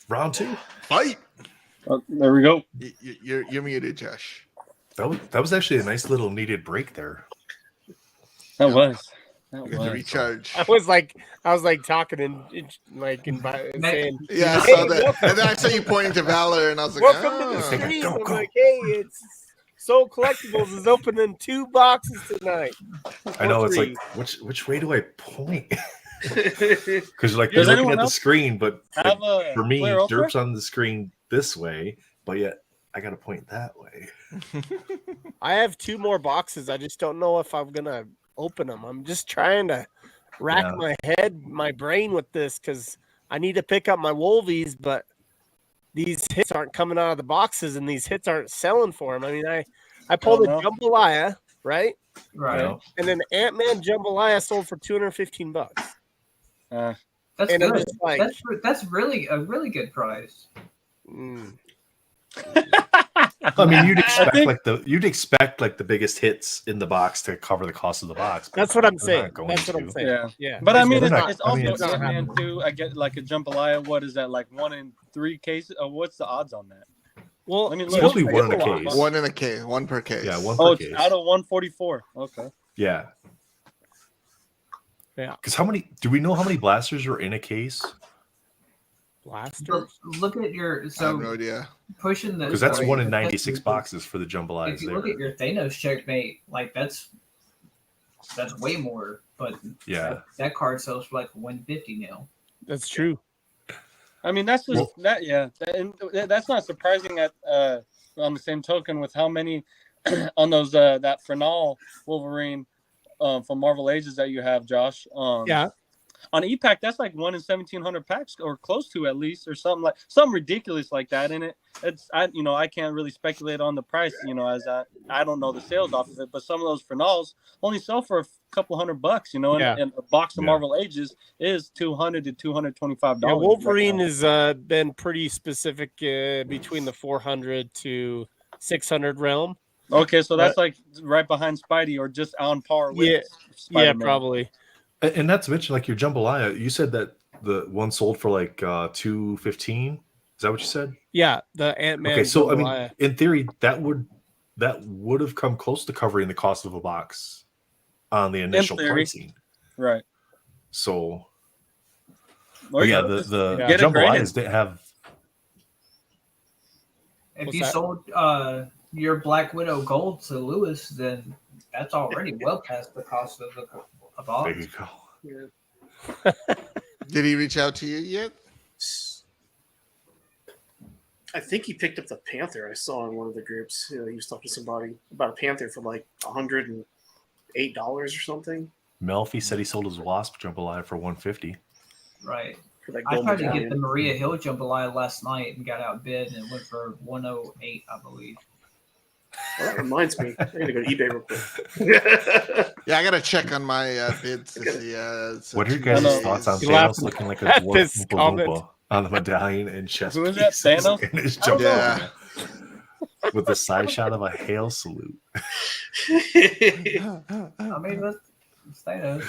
Round two. Fight. There we go. You're muted, Josh. That was actually a nice little needed break there. That was. Recharge. I was like talking and saying, Yeah, I saw that. And then I saw you pointing to Valor, and I was like, welcome to the stream. Go. I'm like, hey, it's Soul Collectibles is opening 2 boxes tonight. I know, it's like, which way do I point? Because like you're looking at the screen, but like, for me, Derp's on the screen this way, but yet I got to point that way. I have 2 more boxes. I just don't know if I'm gonna open them. I'm just trying to rack my brain with this because I need to pick up my Wolvies, but these hits aren't coming out of the boxes, and these hits aren't selling for them. I mean, I pulled a Jambalaya, right? Right. And then Ant-Man Jambalaya sold for $215. That's and good. Like, that's really a really good price. I mean, you'd expect the biggest hits in the box to cover the cost of the box. That's what I'm saying. Yeah. But I mean, it's also Ant-Man too. I get like a Jambalaya. What is that? Like 1 in 3 cases? What's the odds on that? Well, I mean, it's mostly 1 in a case. 1 in a case. 1 per case. Yeah, 1 per case. It's out of 144. Okay. Yeah. Yeah. Because do we know how many blasters are in a case? Blasters. Look at your I have no idea. Pushing the because that's 1 in 96 boxes for the Jambalaya. If you look at your Thanos checkmate, like that's way more. But that card sells for like 150 now. That's true. I mean, that's just and that's not surprising. At on the same token, with how many on those that Frenal Wolverine from Marvel Ages that you have, Josh. On E-Pack, that's like 1 in 1,700 packs, or close to at least, or something ridiculous like that. And I can't really speculate on the price, as I don't know the sales off of it. But some of those Frenals only sell for a couple $100, and a box of Marvel Ages is $200 to $225. Yeah, Wolverine has been pretty specific between the 400 to 600 realm. Okay, so that's like right behind Spidey, or just on par with Spider-Man. Yeah, probably. And not to mention, like your Jambalaya, you said that the one sold for like $215. Is that what you said? Yeah, the Ant-Man. Okay, so Jambalaya. I mean, in theory, that would have come close to covering the cost of a box on the initial pricing, right? So, the Jambalayas didn't have. If you sold your Black Widow gold to Lewis, then that's already well past the cost of the. There you go. Yeah. Did he reach out to you yet? I think he picked up the Panther. I saw in one of the groups. He was talking to somebody about a Panther for like $108 or something. Melfi said he sold his Wasp Jambalaya for $150. Right. For that I gold tried to medallion. get the Maria Hill Jambalaya last night and got outbid, and it went for $108, I believe. Well, that reminds me. I gotta go to eBay real quick. Yeah, I gotta check on my bids to see. What are your guys' thoughts on Thanos looking like a dwarf Oompa Loompa on the medallion and chest Who is that? Thanos? in his Jambalaya? With the side shot of a hail salute. I mean, that's Thanos.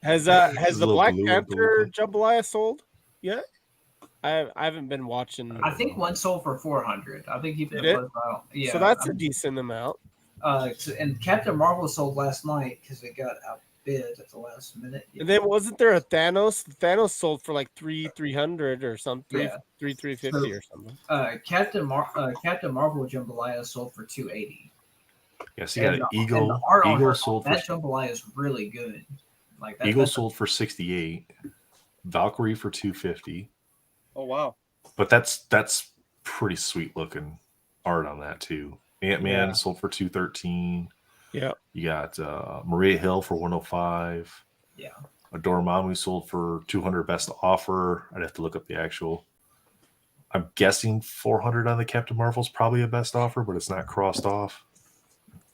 Has the Black Panther Jambalaya sold yet? I haven't been watching. I think one sold for 400. I think he did it. Yeah, so that's a decent amount. And Captain Marvel sold last night because it got outbid at the last minute. And then wasn't there a Thanos? Thanos sold for like 300 or something, 350 or something. Captain Marvel Jambalaya sold for 280. Yes, you got an Eagle sold that Jambalaya is really good. Like that, Eagle sold for 68. Valkyrie for 250. Oh wow! But that's pretty sweet looking art on that too. Ant-Man sold for 213. Yeah. You got Maria Hill for 105. Yeah. A Dormammu sold for 200 best offer. I'd have to look up the actual. I'm guessing 400 on the Captain Marvel's probably a best offer, but it's not crossed off.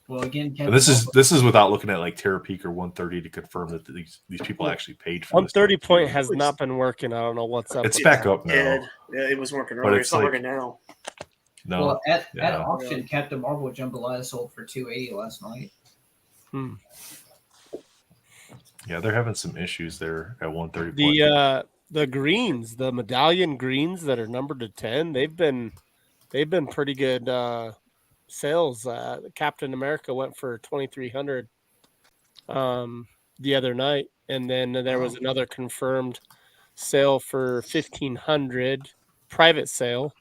Well, again, and this is without looking at like Terra Peak or 130 to confirm that these people actually paid for 130 point has not been working. I don't know what's up. It's back up now. Yeah, it was working earlier. It's not working now. No. Well, at auction, Captain Marvel Jambalaya sold for 280 last night. Yeah, they're having some issues there at 130. The greens, the medallion greens that are numbered to 10, they've been pretty good sales. Captain America went for 2,300 the other night, and then there was another confirmed sale for 1,500 private sale.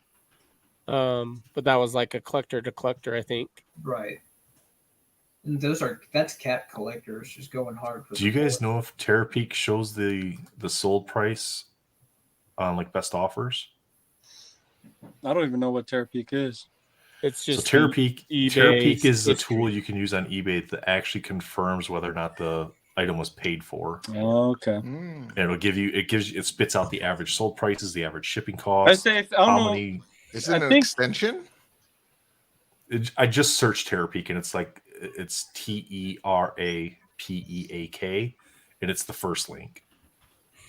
But that was like a collector to collector, I think. Right. And that's cap collectors just going hard. Do you guys know if Terapeak shows the sold price on like best offers? I don't even know what Terapeak is. It's just so Terapeak is the tool you can use on eBay that actually confirms whether or not the item was paid for. Oh, okay. And it spits out the average sold prices, the average shipping costs. Is it an extension? I just searched Terapeak, and it's TERAPEAK, and it's the first link.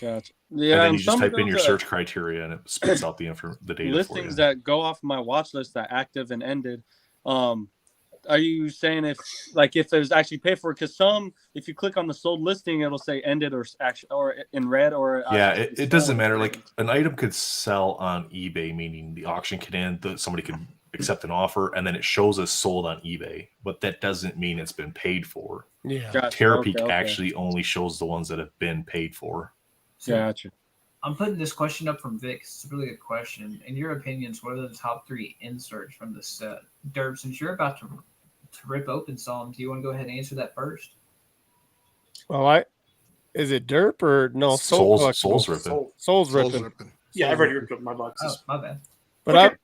Gotcha. Yeah, and then you just type in your search criteria, and it spits out the data listings for you. that go off my watch list that active and ended. Are you saying if it was actually paid for? Because if you click on the sold listing, it'll say ended or in red or it doesn't matter. Like an item could sell on eBay, meaning the auction can end, somebody could accept an offer, and then it shows as sold on eBay, but that doesn't mean it's been paid for. Yeah, gotcha. Terapeak actually only shows the ones that have been paid for. So gotcha. I'm putting this question up from Vic. It's a really good question. In your opinions, what are the top 3 inserts from the set? Derb, since you're about to rip open some, do you want to go ahead and answer that first? Well, is it Derp or no? Soul's ripping. Soul's ripping. Yeah, I've already ripped up my boxes. Oh, my bad. But okay.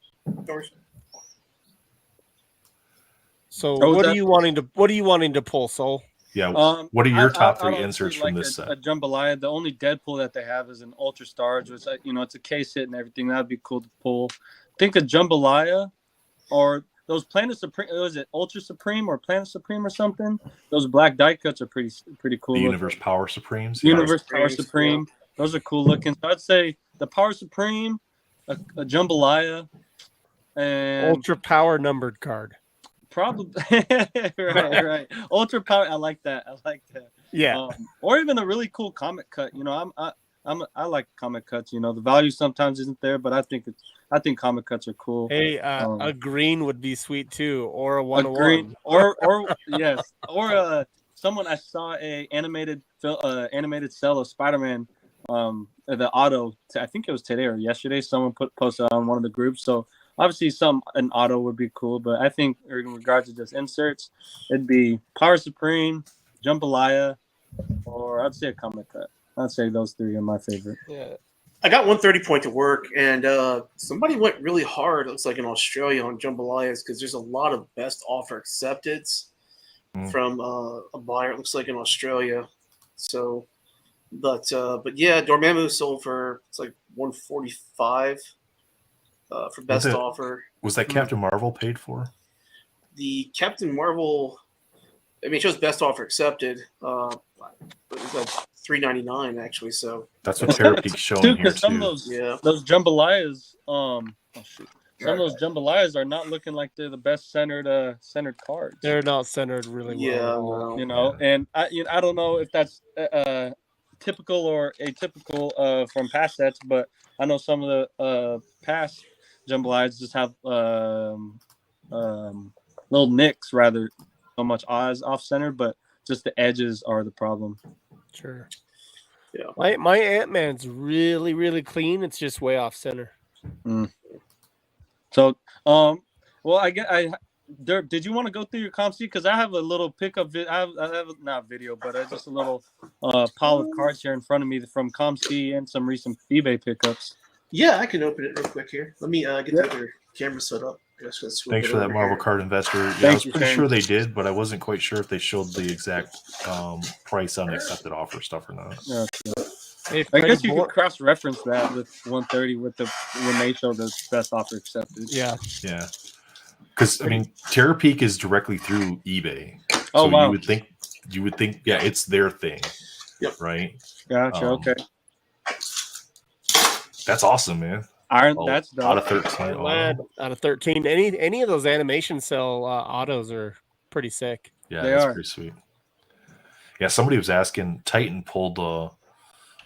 So what are you wanting to pull, Soul? Yeah. What are your top 3 inserts from this set? set? A jambalaya. The only Deadpool that they have is an Ultra Starge, which it's a case hit and everything. That'd be cool to pull. I think a jambalaya or those Planet Supreme. Was it Ultra Supreme or Planet Supreme or something? Those black die cuts are pretty cool. The Universe Power Supremes. Universe Power Supreme. Yeah. Those are cool looking. So I'd say the Power Supreme, a jambalaya, and Ultra Power numbered card. Probably right. Ultra Power. I like that. Yeah. Or even a really cool comic cut. I like comic cuts. The value sometimes isn't there, but I think comic cuts are cool. Hey, a green would be sweet too, or a 101. Green, or yes, or someone I saw a animated cell of Spider-Man. The auto. I think it was today or yesterday. Someone posted on one of the groups. So. Obviously, an auto would be cool, but I think in regards to just inserts, it'd be Power Supreme, Jambalaya, or I'd say a comic cut. I'd say those 3 are my favorite. Yeah, I got 130 point to work, and somebody went really hard. It looks like in Australia on Jambalayas because there's a lot of best offer accepted from a buyer. It looks like in Australia. So, but yeah, Dormammu sold for it's like 145. For best offer. Was that Captain Marvel paid for? The Captain Marvel, it shows best offer accepted. But it's like $3.99 actually. So that's what Terapeak's showing here some too. Of those jambalayas. Some of those jambalayas are not looking like they're the best centered cards. They're not centered really well. And I don't know if that's typical or atypical from past sets, but I know some of the past jambalayas just have little nicks rather so much eyes off center, but just the edges are the problem. Sure. Yeah. My Ant-Man's really, really clean. It's just way off center. So, well, Derp, did you want to go through your comp sheet? Because I have a little pickup. I have not video, but just a little pile of cards here in front of me from ComC and some recent eBay pickups. Yeah, I can open it real quick here. Let me get the other camera set up. Thanks for that, Marvel Card Investor. Yeah, I was pretty sure they did, but I wasn't quite sure if they showed the exact price on accepted offer stuff or not. Yeah. Hey, I guess you could cross-reference that with 130 when they show the best offer accepted. Yeah. Yeah. Because Terapeak is directly through eBay. Oh, so wow. You would think, yeah, it's their thing. Yep. Right. Gotcha. Okay. That's awesome, man. That's dope. Out of 13. Out of 13. Any of those animation cell autos are pretty sick. Yeah, they that's are pretty sweet. Yeah, somebody was asking. Titan pulled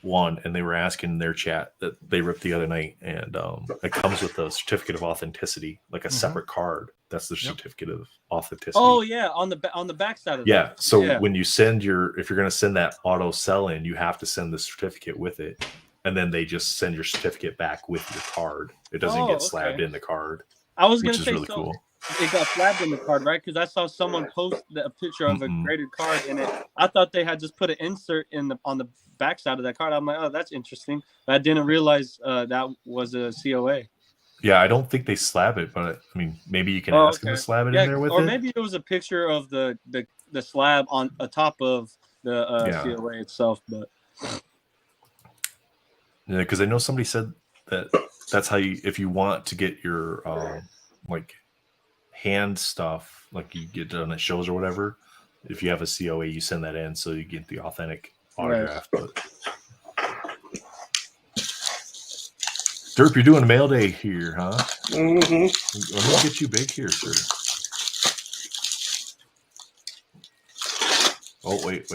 one, and they were asking in their chat that they ripped the other night, and it comes with a certificate of authenticity, like a separate card. That's the certificate of authenticity. Oh yeah, on the back side of that. Yeah. So when you send if you're going to send that auto sell in, you have to send the certificate with it, and then they just send your certificate back with your card. It doesn't get slabbed in the card. I was going to say really cool. It got slabbed in the card, right? Because I saw someone post a picture of a graded card in it. I thought they had just put an insert on the back side of that card. I'm like, oh, that's interesting. But I didn't realize that was a COA. Yeah, I don't think they slab it, but I mean, maybe you can ask them to slab it in there with it. Or maybe it was a picture of the slab on top of the COA itself. But yeah, because I know somebody said that's how if you want to get your like hand stuff, like you get done at shows or whatever, if you have a COA, you send that in so you get the authentic autograph. Right. But Derp, you're doing mail day here, huh? Mm-hmm. Let me get you big here, sir. Oh, wait.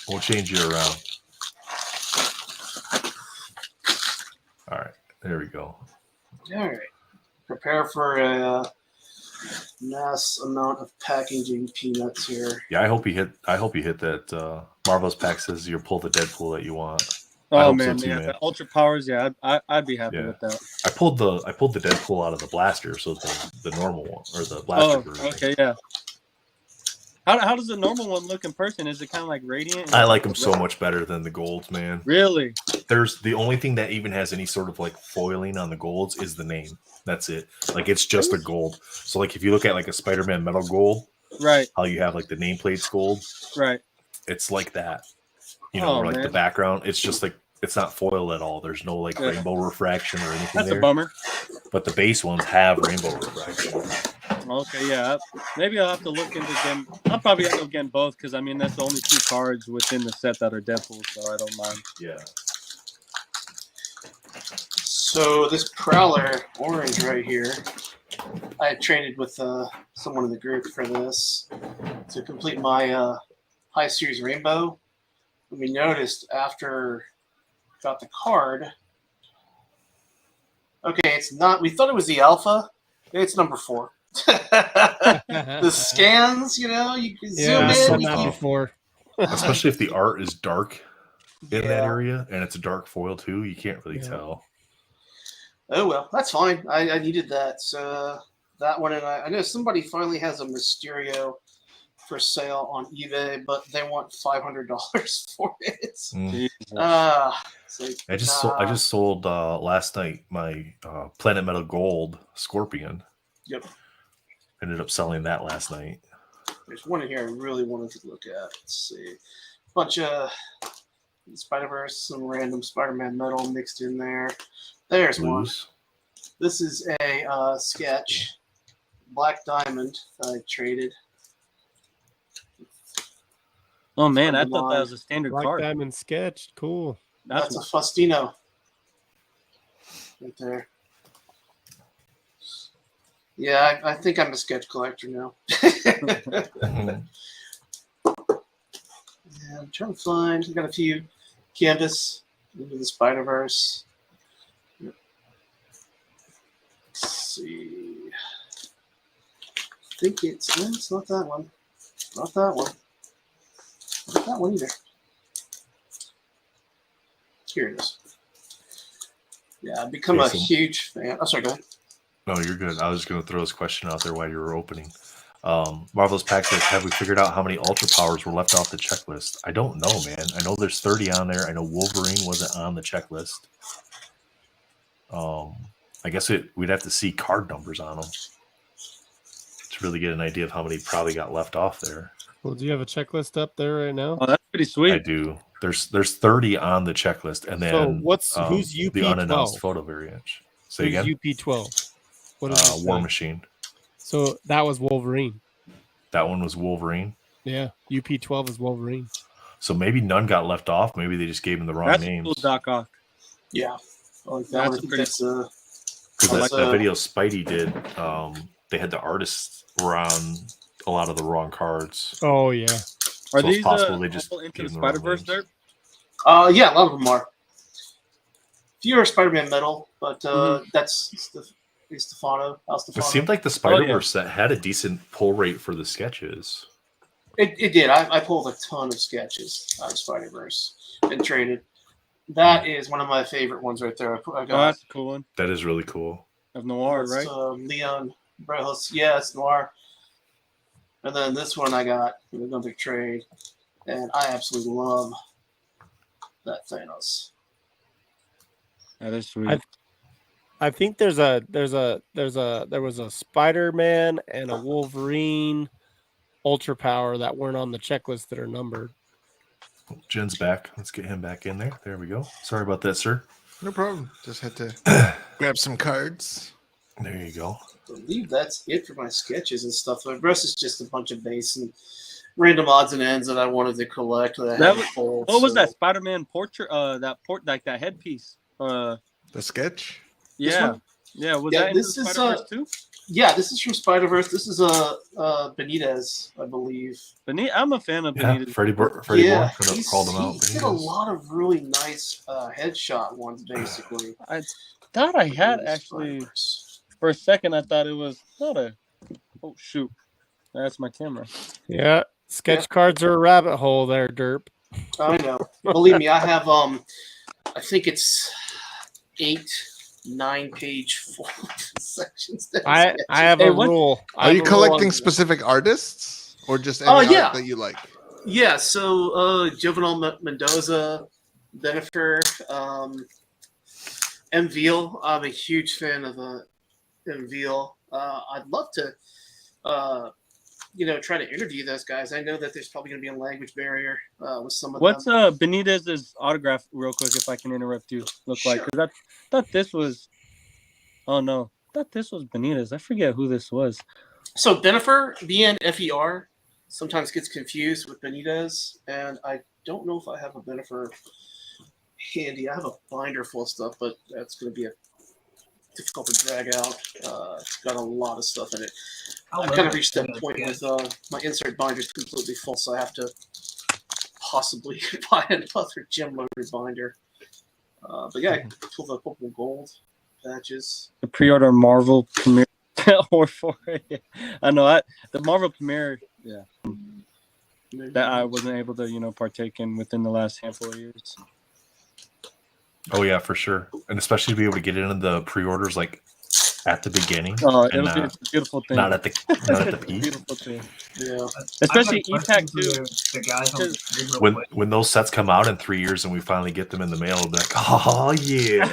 We'll change you around. All right, there we go. All right. Prepare for a mass amount of packaging peanuts here. Yeah, I hope you hit that. Marvel's pack says you'll pull the Deadpool that you want. Oh man, so too, man. The Ultra Powers, I'd be happy with that. I pulled the Deadpool out of the blaster, so the normal one or the blaster version. Okay, yeah. How does the normal one look in person? Is it kind of like radiant? I like them so much better than the golds, man. Really? There's the only thing that even has any sort of like foiling on the golds is the name. That's it. Like it's just a gold. So like if you look at like a Spider-Man metal gold, right? How you have like the nameplates gold, right? It's like that. You know, or like the background. It's just like it's not foiled at all. There's no like rainbow refraction or anything. That's a bummer. But the base ones have rainbow refraction. Okay, yeah. Maybe I'll have to look into them. I'll probably end up getting both because I mean that's the only 2 cards within the set that are Deadpool, so I don't mind. Yeah. So this Prowler orange right here, I had traded with someone in the group for this to complete my High Series Rainbow. And we noticed after got the card. Okay, it's not. We thought it was the Alpha. It's number 4. The scans, you know, you can zoom in. Before. Especially if the art is dark in that area and it's a dark foil too, you can't really tell. Oh well, that's fine. I needed that. So that one, and I know somebody finally has a Mysterio for sale on eBay, but they want $500 for it. I just sold last night my Planet Metal Gold Scorpion. Yep. Ended up selling that last night. There's one in here I really wanted to look at. Let's see. Bunch of Spider-Verse, some random Spider-Man metal mixed in there. There's one. This is a sketch. Black Diamond I traded. Oh man, I thought that was a standard Black card. Diamond sketch, cool. That's a Faustino. Right there. Yeah, I think I'm a sketch collector now. Yeah, I'm trying to find. I got a few canvas into the Spider-Verse. Let's see. I think it's not that one. Not that one. Not that one either. Here it is. Yeah, I've become a huge fan. Oh, sorry, go ahead. No, you're good. I was just going to throw this question out there while you were opening. Marvelous Pack says, have we figured out how many Ultra Powers were left off the checklist? I don't know, man. I know there's 30 on there. I know Wolverine wasn't on the checklist. I guess we'd have to see card numbers on them to really get an idea of how many probably got left off there. Well, do you have a checklist up there right now? Oh, that's pretty sweet. I do. There's 30 on the checklist, and then who's UP12? The unannounced photo variant. Say who's again. UP12? What is War Machine. So that was Wolverine. That one was Wolverine. Yeah, UP12 is Wolverine. So maybe none got left off. Maybe they just gave him the wrong names. Cool, Doc Ock. Yeah, that's pretty. Because that video Spidey did, they had the artists were on a lot of the wrong cards. Oh yeah. Are So it's these possible they just also into gave the them the wrong Spider-Verse, names. Derp? Yeah, a lot of them are. Few are Spider-Man metal, but that's Stefano. Al It Stefano. seemed like the Spider-Verse set had a decent pull rate for the sketches. It did. I pulled a ton of sketches out of Spider-Verse and traded. That is one of my favorite ones right there. I got, that's a cool one. That is really cool. Of Noir, right? Leon Brejos. Yeah, it's Noir. And then this one I got in another trade, and I absolutely love that Thanos. That is sweet. I think there was a Spider-Man and a Wolverine Ultra Power that weren't on the checklist that are numbered. Jen's back. Let's get him back in there. There we go. Sorry about that, sir. No problem. Just had to grab some cards. There you go. I believe that's it for my sketches and stuff. The rest is just a bunch of base and random odds and ends that I wanted to collect. What was that Spider-Man portrait? Like that headpiece. The sketch. Yeah, yeah. Was that into the Spider-Verse too? Yeah, this is from Spider-Verse. This is Benitez, I believe. I'm a fan of Benitez. Freddie Bourne called him out. He did a lot of really nice headshot ones, basically. I thought I had actually. For a second, I thought it was not a. Oh shoot, that's my camera. Yeah, sketch cards are a rabbit hole there, Derp. I know. Believe me, I have. I think it's 8-9 page sections. I have a rule. Are you collecting specific artists or just any art that you like? Yeah. So Jovenel Mendoza, Bennifer, M. Veal. I'm a huge fan of M. Veal. I'd love to, try to interview those guys. I know that there's probably going to be a language barrier with some of them. What's Benitez's autograph, real quick, if I can interrupt you? Like, because I thought this was. Oh no, I thought this was Benitez. I forget who this was. So Bennifer, BNFER, sometimes gets confused with Benitez, and I don't know if I have a Bennifer handy. I have a binder full of stuff, but that's going to be difficult to drag out. It's got a lot of stuff in it. I kind of reached that point with my insert binder is completely full, so I have to possibly buy another gem loader binder. But yeah, I pulled the purple gold patches. The pre-order Marvrl premiere or for it. I know the Marvrl premiere, that I wasn't able to partake in within the last handful of years. Oh yeah, for sure, and especially to be able to get into the pre-orders like at the beginning. Oh, it was a beautiful thing. Not at the peak. Beautiful thing. Yeah, especially EPAC too. The guys when those sets come out in 3 years and we finally get them in the mail, we'll be like, oh yeah.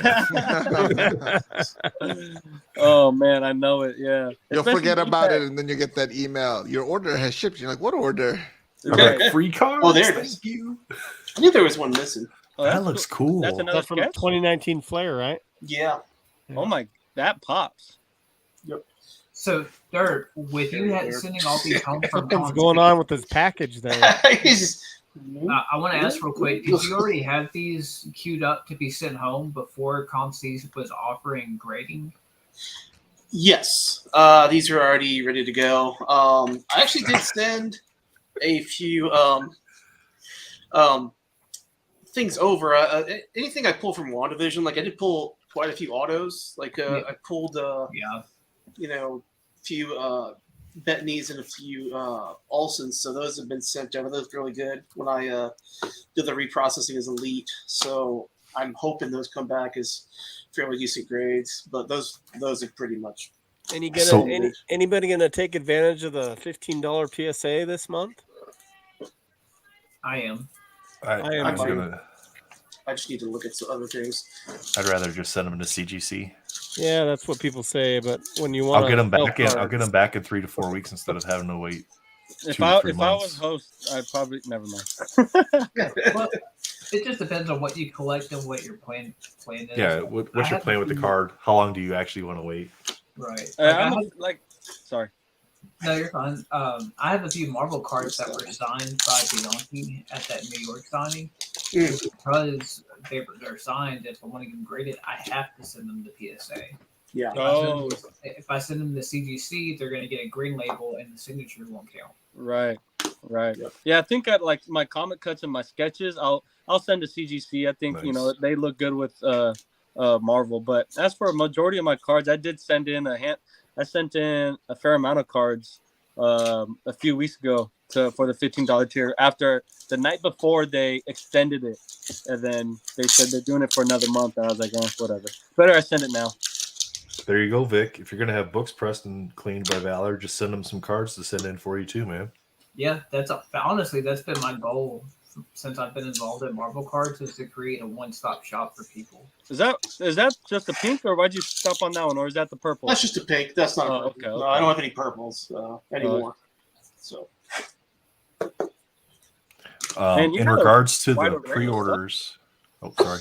Oh man, I know it. Yeah, you'll forget about it, and then you get that email. Your order has shipped. You're like, what order? Like, free cards. Oh, there it is. Thank you. I knew there was one missing. Oh, that looks cool. That's another from 2019 Flair, right? Yeah. Oh my, that pops. Yep. So, Derp, with you sending all these home from what's going on with this package there? I want to ask real quick, did you already have these queued up to be sent home before Conce's was offering grading? Yes. These are already ready to go. I actually did send a few things over. Anything I pulled from WandaVision, like I did pull quite a few autos. Like I pulled a few Bettany's and a few Olsons, so those have been sent over. Those are really good when I did the reprocessing as Elite. So I'm hoping those come back as fairly decent grades, but those are pretty much. Anybody gonna take advantage of the $15 PSA this month? I am. I just need to look at some other things. I'd rather just send them to CGC. Yeah, that's what people say. But when you want, I'll get them back in 3 to 4 weeks instead of having to wait. If I was host, I'd probably never mind. Well, it just depends on what you collect and what your plan is. Yeah, what's your plan with the card? How long do you actually want to wait? Right. Sorry. No, you're fine. I have a few Marvel cards that were signed by Bianchi at that New York signing. Because they're signed, if I want to get them graded, I have to send them to PSA. Yeah. If I send them the CGC, they're going to get a green label, and the signature won't count. Right. Yep. Yeah, I think at like my comic cuts and my sketches, I'll send a CGC. I think Nice. they look good with Marvrl. But as for a majority of my cards, I did send in I sent in a fair amount of cards a few weeks ago for the $15 tier. After the night before they extended it, and then they said they're doing it for another month. And I was like, whatever. Better I send it now. There you go, Vic. If you're gonna have books pressed and cleaned by Valor, just send them some cards to send in for you too, man. Yeah, honestly that's been my goal since I've been involved in Marvel cards, is to create a one-stop shop for people. Is that just the pink, or why'd you stop on that one, or is that the purple? That's just a pink. That's not a purple. Okay. No, I don't have any purples anymore. So. In regards to the pre-orders, sorry.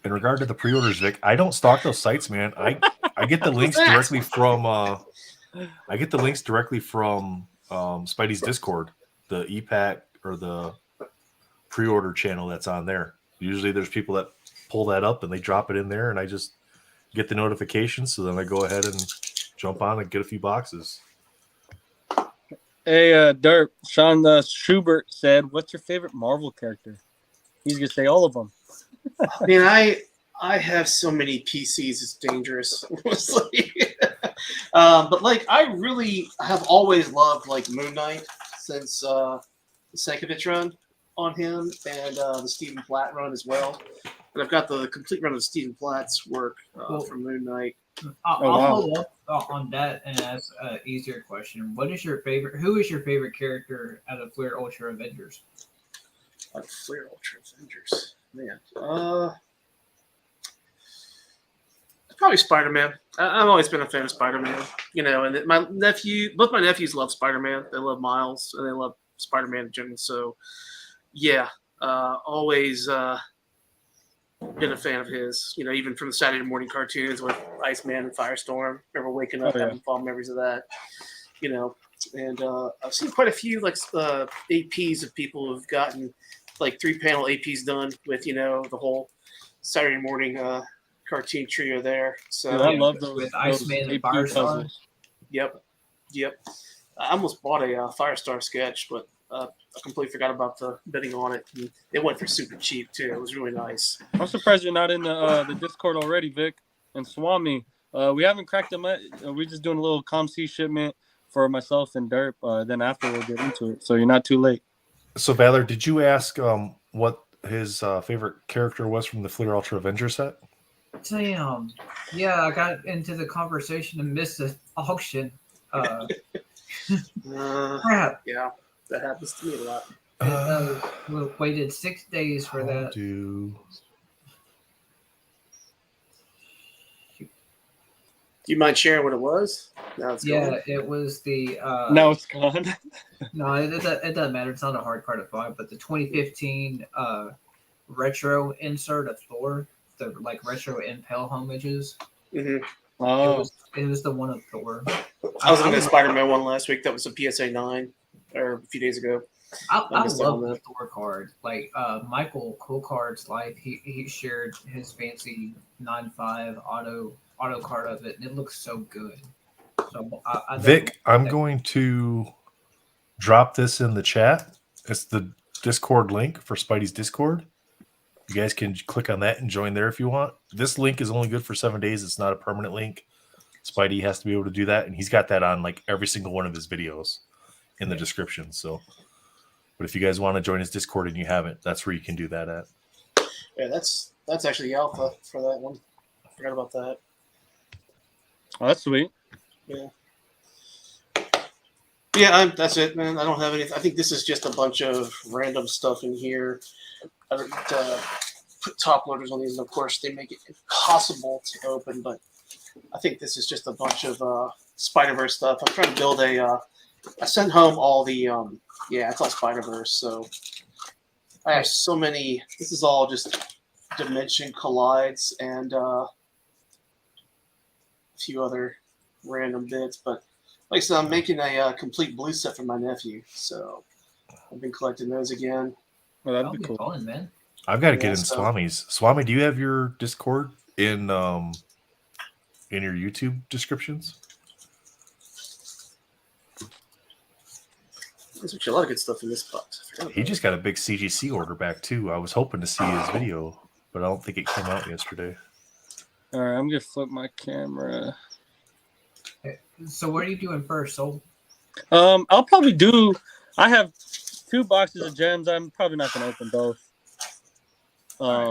In regard to the pre-orders, Vic, I don't stock those sites, man. I get the links directly from Spidey's Discord, the EPAC or the pre-order channel that's on there. Usually there's people that pull that up and they drop it in there, and I just get the notifications, so then I go ahead and jump on and get a few boxes. Hey, Derp, Sean Schubert said, "What's your favorite Marvel character?" He's gonna say all of them. I mean, I have so many PCs, it's dangerous. But like, I really have always loved like Moon Knight since the Sankovic run on him, and the Stephen Platt run as well. And I've got the complete run of Stephen Platt's work from Moon Knight. I'll follow up on that and ask an easier question. Who is your favorite character out of Flair Ultra Avengers? Flair Ultra Avengers. Man. Probably Spider-Man. I've always been a fan of Spider-Man. You know, and both my nephews love Spider-Man. They love Miles, and they love Spider-Man in general. So, yeah, always been a fan of his. You know, even from the Saturday morning cartoons with Iceman and Firestorm. Remember waking up having fond memories of that. You know, and I've seen quite a few like APs of people who've gotten like 3-panel APs done with, you know, the whole Saturday morning cartoon trio there. So I love those with Iceman and AP Firestar. puzzles. Yep. I almost bought a Firestar sketch, but I completely forgot about the bidding on it. And it went for super cheap too. It was really nice. I'm surprised you're not in the Discord already, Vic and Swami. We haven't cracked them yet. We're just doing a little ComC shipment for myself and Derp. Then after we'll get into it. So you're not too late. So Valor, did you ask what his favorite character was from the Flair Ultra Avengers set? Damn. Yeah, I got into the conversation and missed the auction. Crap. Yeah, that happens to me a lot. We waited 6 days for that. Do you mind sharing what it was? Now it's gone. It was the. Now it's gone. No, it doesn't matter. It's not a hard card to find, but the 2015 retro insert of Thor, the like retro Impel homages. Mm-hmm. Oh, it was the one of Thor. I was looking at the Spider-Man one last week. That was a PSA 9 or a few days ago. I love the Thor card. Like Michael Cool Card's life, he shared his fancy 9.5 auto card of it, and it looks so good. So Vic, I'm going to drop this in the chat. It's the Discord link for Spidey's Discord. You guys can click on that and join there if you want. This link is only good for 7 days. It's not a permanent link. Spidey has to be able to do that, and he's got that on like every single one of his videos in the description. So, but if you guys want to join his Discord and you haven't, that's where you can do that at. Yeah, that's actually the alpha for that one. I forgot about that. Oh, that's sweet. Yeah, that's it, man. I don't have anything. I think this is just a bunch of random stuff in here. I don't put top loaders on these, and of course, they make it impossible to open. But I think this is just a bunch of Spider-Verse stuff. I'm trying to build I sent home all the it's all Spider-Verse. So I have so many. This is all just Dimension Collides and a few other random bits. But like I said, I'm making a complete blue set for my nephew. So I've been collecting those again. Well, that'd be cool. Fun, man. I've got to get in Swami's. Swami, do you have your Discord in your YouTube descriptions. There's actually a lot of good stuff in this box. He just got a big CGC order back too. I was hoping to see his video, but I don't think it came out yesterday. All right, I'm gonna flip my camera. So what are you doing first, Soul? I'll probably do. I have 2 boxes of gems. I'm probably not gonna open both.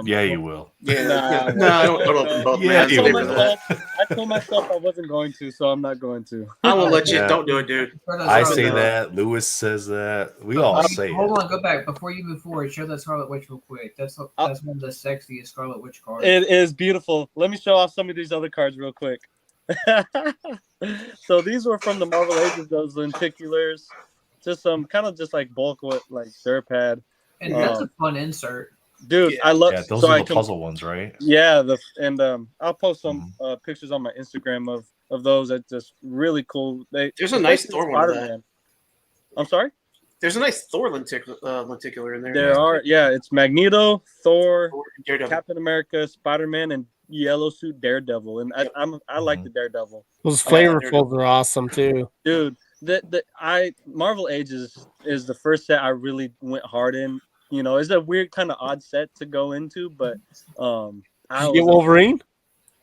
Yeah, you will. Yeah, Nah, don't open both. Yeah, man. you I told myself I wasn't going to, so I'm not going to. I won't let you. Yeah. Don't do it, dude. I say that. Lewis says that. We all say Hold it. on, go back before you move forward. Show that Scarlet Witch real quick. That's one of the sexiest Scarlet Witch cards. It is beautiful. Let me show off some of these other cards real quick. So these were from the Marvrl Ages, those lenticulars. Just some kind of just like bulk with like Durpad. And that's a fun insert. Dude, Yeah. I love. Yeah, those so are I the puzzle ones, right? Yeah, I'll post some pictures on my Instagram of those. That's just really cool. There's a nice Thor one of that. I'm sorry. There's a nice Thor lenticular in there. There are, it's Magneto, Thor, Daredevil. Captain America, Spider-Man, and Yellow Suit Daredevil. And I like the Daredevil. Those flavorfuls are awesome too, dude. Marvrl Ages is the first set I really went hard in. You know, it's a weird kind of odd set to go into, but Did you get Wolverine?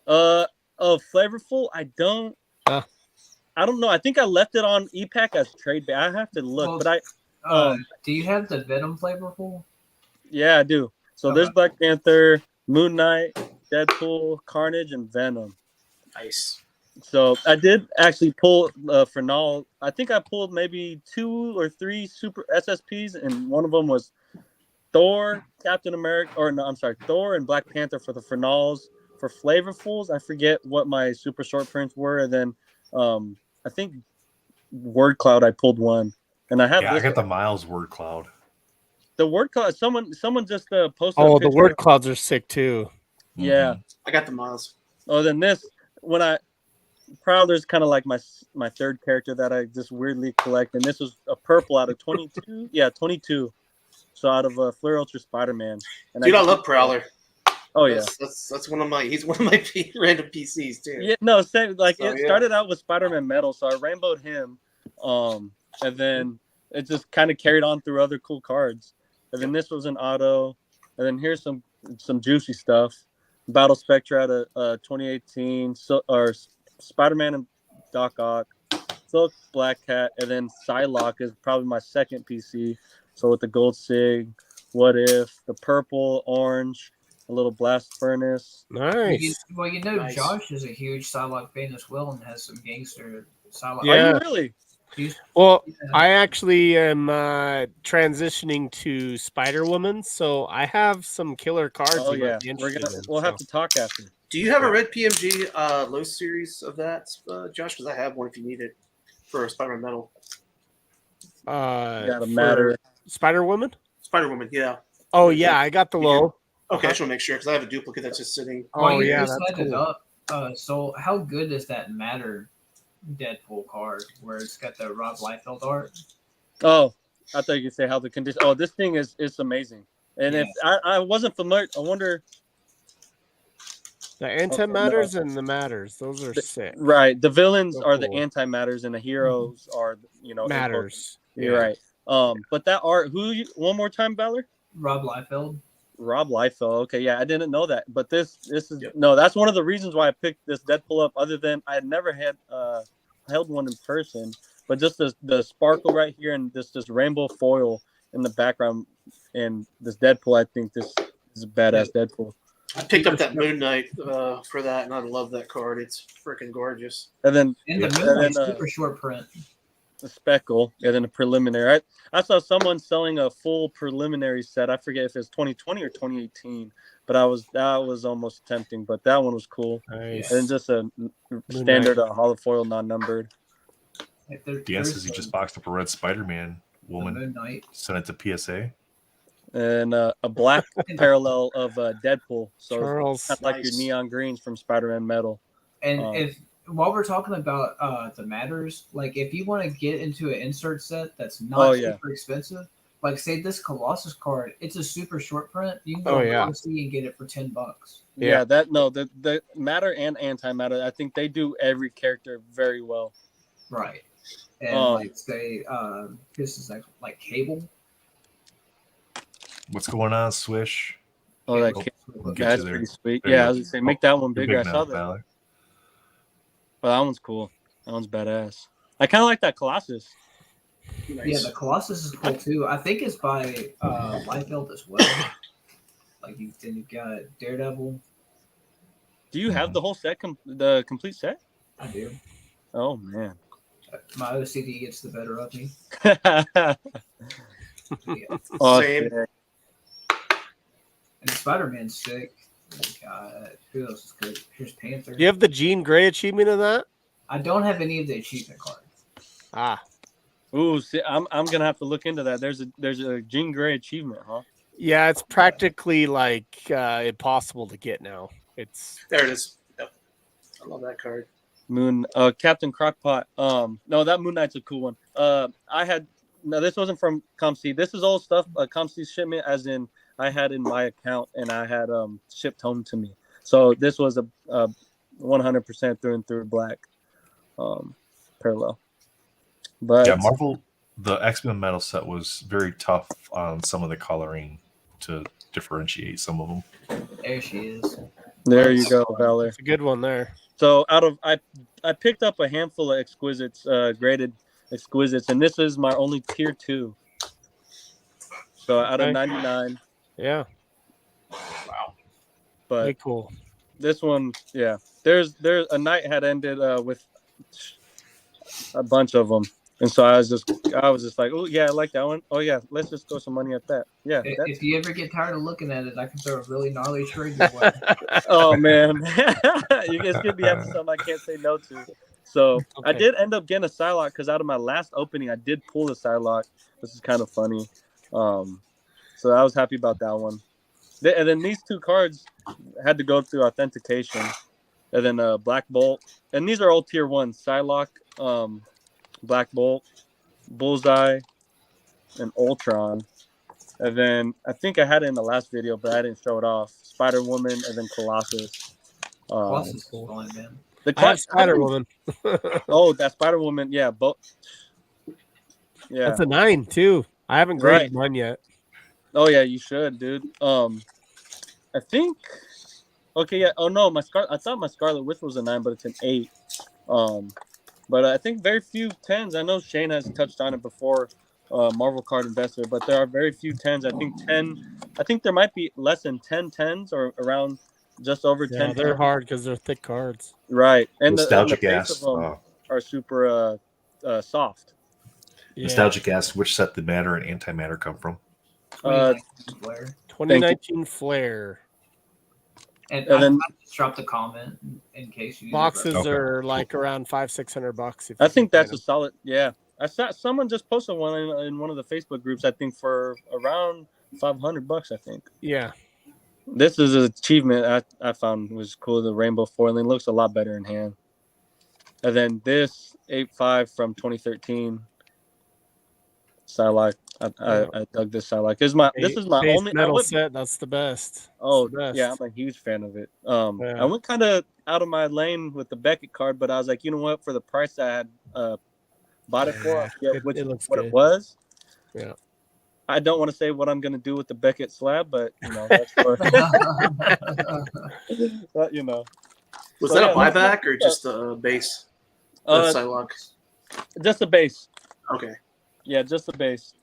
Flavorful. I don't know. I think I left it on EPAC as trade bait. I have to look, but do you have the Venom Flavorful? Yeah, I do. So there's Black Panther, Moon Knight, Deadpool, Carnage, and Venom. Nice. So I did actually pull for Null. I think I pulled maybe 2 or 3 super SSPs, and one of them was Thor, Captain America, Thor and Black Panther for the Fernals. For Flavorfuls, I forget what my super short prints were, and then I think Word Cloud I pulled one, and I have. Yeah, I got the Miles Word Cloud. The Word Cloud. Someone just posted. Oh, the Word Clouds are sick too. Yeah, I got the Miles. Oh, then this Prowler's kind of like my third character that I just weirdly collect, and this was a purple out of 22. Yeah, 22. So out of Fleur Ultra Spider-Man. And Dude, I love Prowler. Oh yeah, that's one of my. He's one of my random PCs too. Yeah, no, same. Like it started out with Spider-Man Metal, so I rainbowed him, and then it just kind of carried on through other cool cards. And then this was an auto, and then here's some juicy stuff. Battle Spectre out of 2018, or Spider-Man and Doc Ock, Silk Black Cat, and then Psylocke is probably my second PC. So with the gold sig, What If, the purple, orange, a little blast furnace. Nice. Well, nice. Josh is a huge Psylocke fan as well and has some gangster Psylocke. Yeah, are you really? Well, I actually am transitioning to Spider-Woman, so I have some killer cards. Oh yeah, we'll have to talk after. Do you have a red PMG low series of that, Josh? Because I have one if you need it for Spider-Man Metal. Gotta matter. Spider-Woman? Spider-Woman, yeah. Oh yeah, I got the low. Okay, I just want to make sure because I have a duplicate that's just sitting. Oh yeah, that's cool. So how good is that Matter Deadpool card where it's got the Rob Liefeld art? Oh, I thought you could say how the condition. Oh, this thing is amazing. And if I wasn't familiar, I wonder. The antimatters and the matters, those are sick. Right, the villains are the antimatters, and the heroes are matters. You're right. But that art, one more time, Valor? Rob Liefeld. Rob Liefeld. Okay, yeah, I didn't know that. But this is no, that's one of the reasons why I picked this Deadpool up. Other than I had never held one in person, but just the sparkle right here and this rainbow foil in the background, and this Deadpool. I think this is a badass Deadpool. I picked up that Moon Knight for that, and I love that card. It's freaking gorgeous. And then the Moon Knight super short print. A speckle, and then a preliminary. I saw someone selling a full preliminary set. I forget if it's 2020 or 2018, but that was almost tempting. But that one was cool. Nice. And just a standard holofoil, non-numbered. Dan says he just boxed up a red Spider-Man woman. Moon Knight. Sent it to PSA. And a black parallel of Deadpool. So Charles, kind of like your neon greens from Spider-Man Metal. And while we're talking about the matters, like if you want to get into an insert set that's not super expensive, like say this Colossus card, it's a super short print. You can go to OC and get it for $10. Yeah, the matter and antimatter, I think they do every character very well. Right. And like say this is like Cable. What's going on, Swish? Oh, that's pretty sweet. Yeah, I was gonna say make that one bigger. I saw that. Well, that one's cool. That one's badass. I kind of like that Colossus. Nice. Yeah, the Colossus is cool too. I think it's by Liefeld as well. Like you got Daredevil. Do you have the whole set, the complete set? I do. Oh man, my OCD gets the better of me. Same. And Spider-Man's sick. Who else is good? Here's Panther. Do you have the Jean Grey achievement in that? I don't have any of the achievement cards. Ooh, see, I'm gonna have to look into that. There's a Jean Grey achievement, huh? Yeah, it's practically like impossible to get now. There it is. Yep. I love that card. Captain Crockpot. No, that Moon Knight's a cool one. This wasn't from ComC. This is all stuff ComC shipment, as in I had in my account and I had shipped home to me. So this was a 100% through and through black parallel. But yeah, Marvel, the X-Men metal set was very tough on some of the coloring to differentiate some of them. There she is. There you go, Valor. It's a good one there. So I picked up a handful of exquisites, graded exquisites, and this is my only tier 2. So out of 99. Yeah. Wow. But very cool. This one, yeah. There's a night had ended with a bunch of them. And so I was just like, oh yeah, I like that one. Oh yeah, let's just throw some money at that. Yeah. If you ever get tired of looking at it, I can throw a really gnarly trade your way. Oh man, you guys could be having something I can't say no to. So okay. I did end up getting a Psylocke because out of my last opening, I did pull the Psylocke. This is kind of funny. So I was happy about that one. And then these two cards had to go through authentication. And then Black Bolt, and these are all tier 1: Psylocke, Black Bolt, Bullseye, and Ultron. And then I think I had it in the last video, but I didn't show it off. Spider-Woman, and then Colossus. Colossus is fun, man. The Spider-Woman. Oh, that Spider-Woman, yeah. Yeah. That's a 9 too. I haven't graded mine yet. Oh yeah, you should, dude. I think. Okay, yeah. Oh no, I thought my Scarlet Witch was a 9, but it's an 8. But I think very few 10s. I know Shane has touched on it before, Marvel Card Investor, but there are very few 10s. I think there might be less than 10 10s or around just over 10. They're hard because they're thick cards. Right. And Nostalgic the face of them are super soft. Yeah. Nostalgic asks, which set did matter and antimatter come from? 2019 Flare. And then I just dropped a comment in case you boxes are like around $500-600. I think that's a solid. Yeah, I saw someone just posted one in one of the Facebook groups. I think for around $500. I think. Yeah. This is an achievement I found was cool. The rainbow foiling looks a lot better in hand. And then this 8.5 from 2013. Psylocke. I dug this Psylocke. This is my only metal set. That's the best. Oh, yeah, I'm a huge fan of it. I went kind of out of my lane with the Beckett card, but I was like, you know what? For the price I had bought it for, I forget what it was. Yeah. I don't want to say what I'm going to do with the Beckett slab, but you know, that's for, but you know. Was that a buyback or just a base? Psylocke. Just a base. Okay. Yeah, just the base.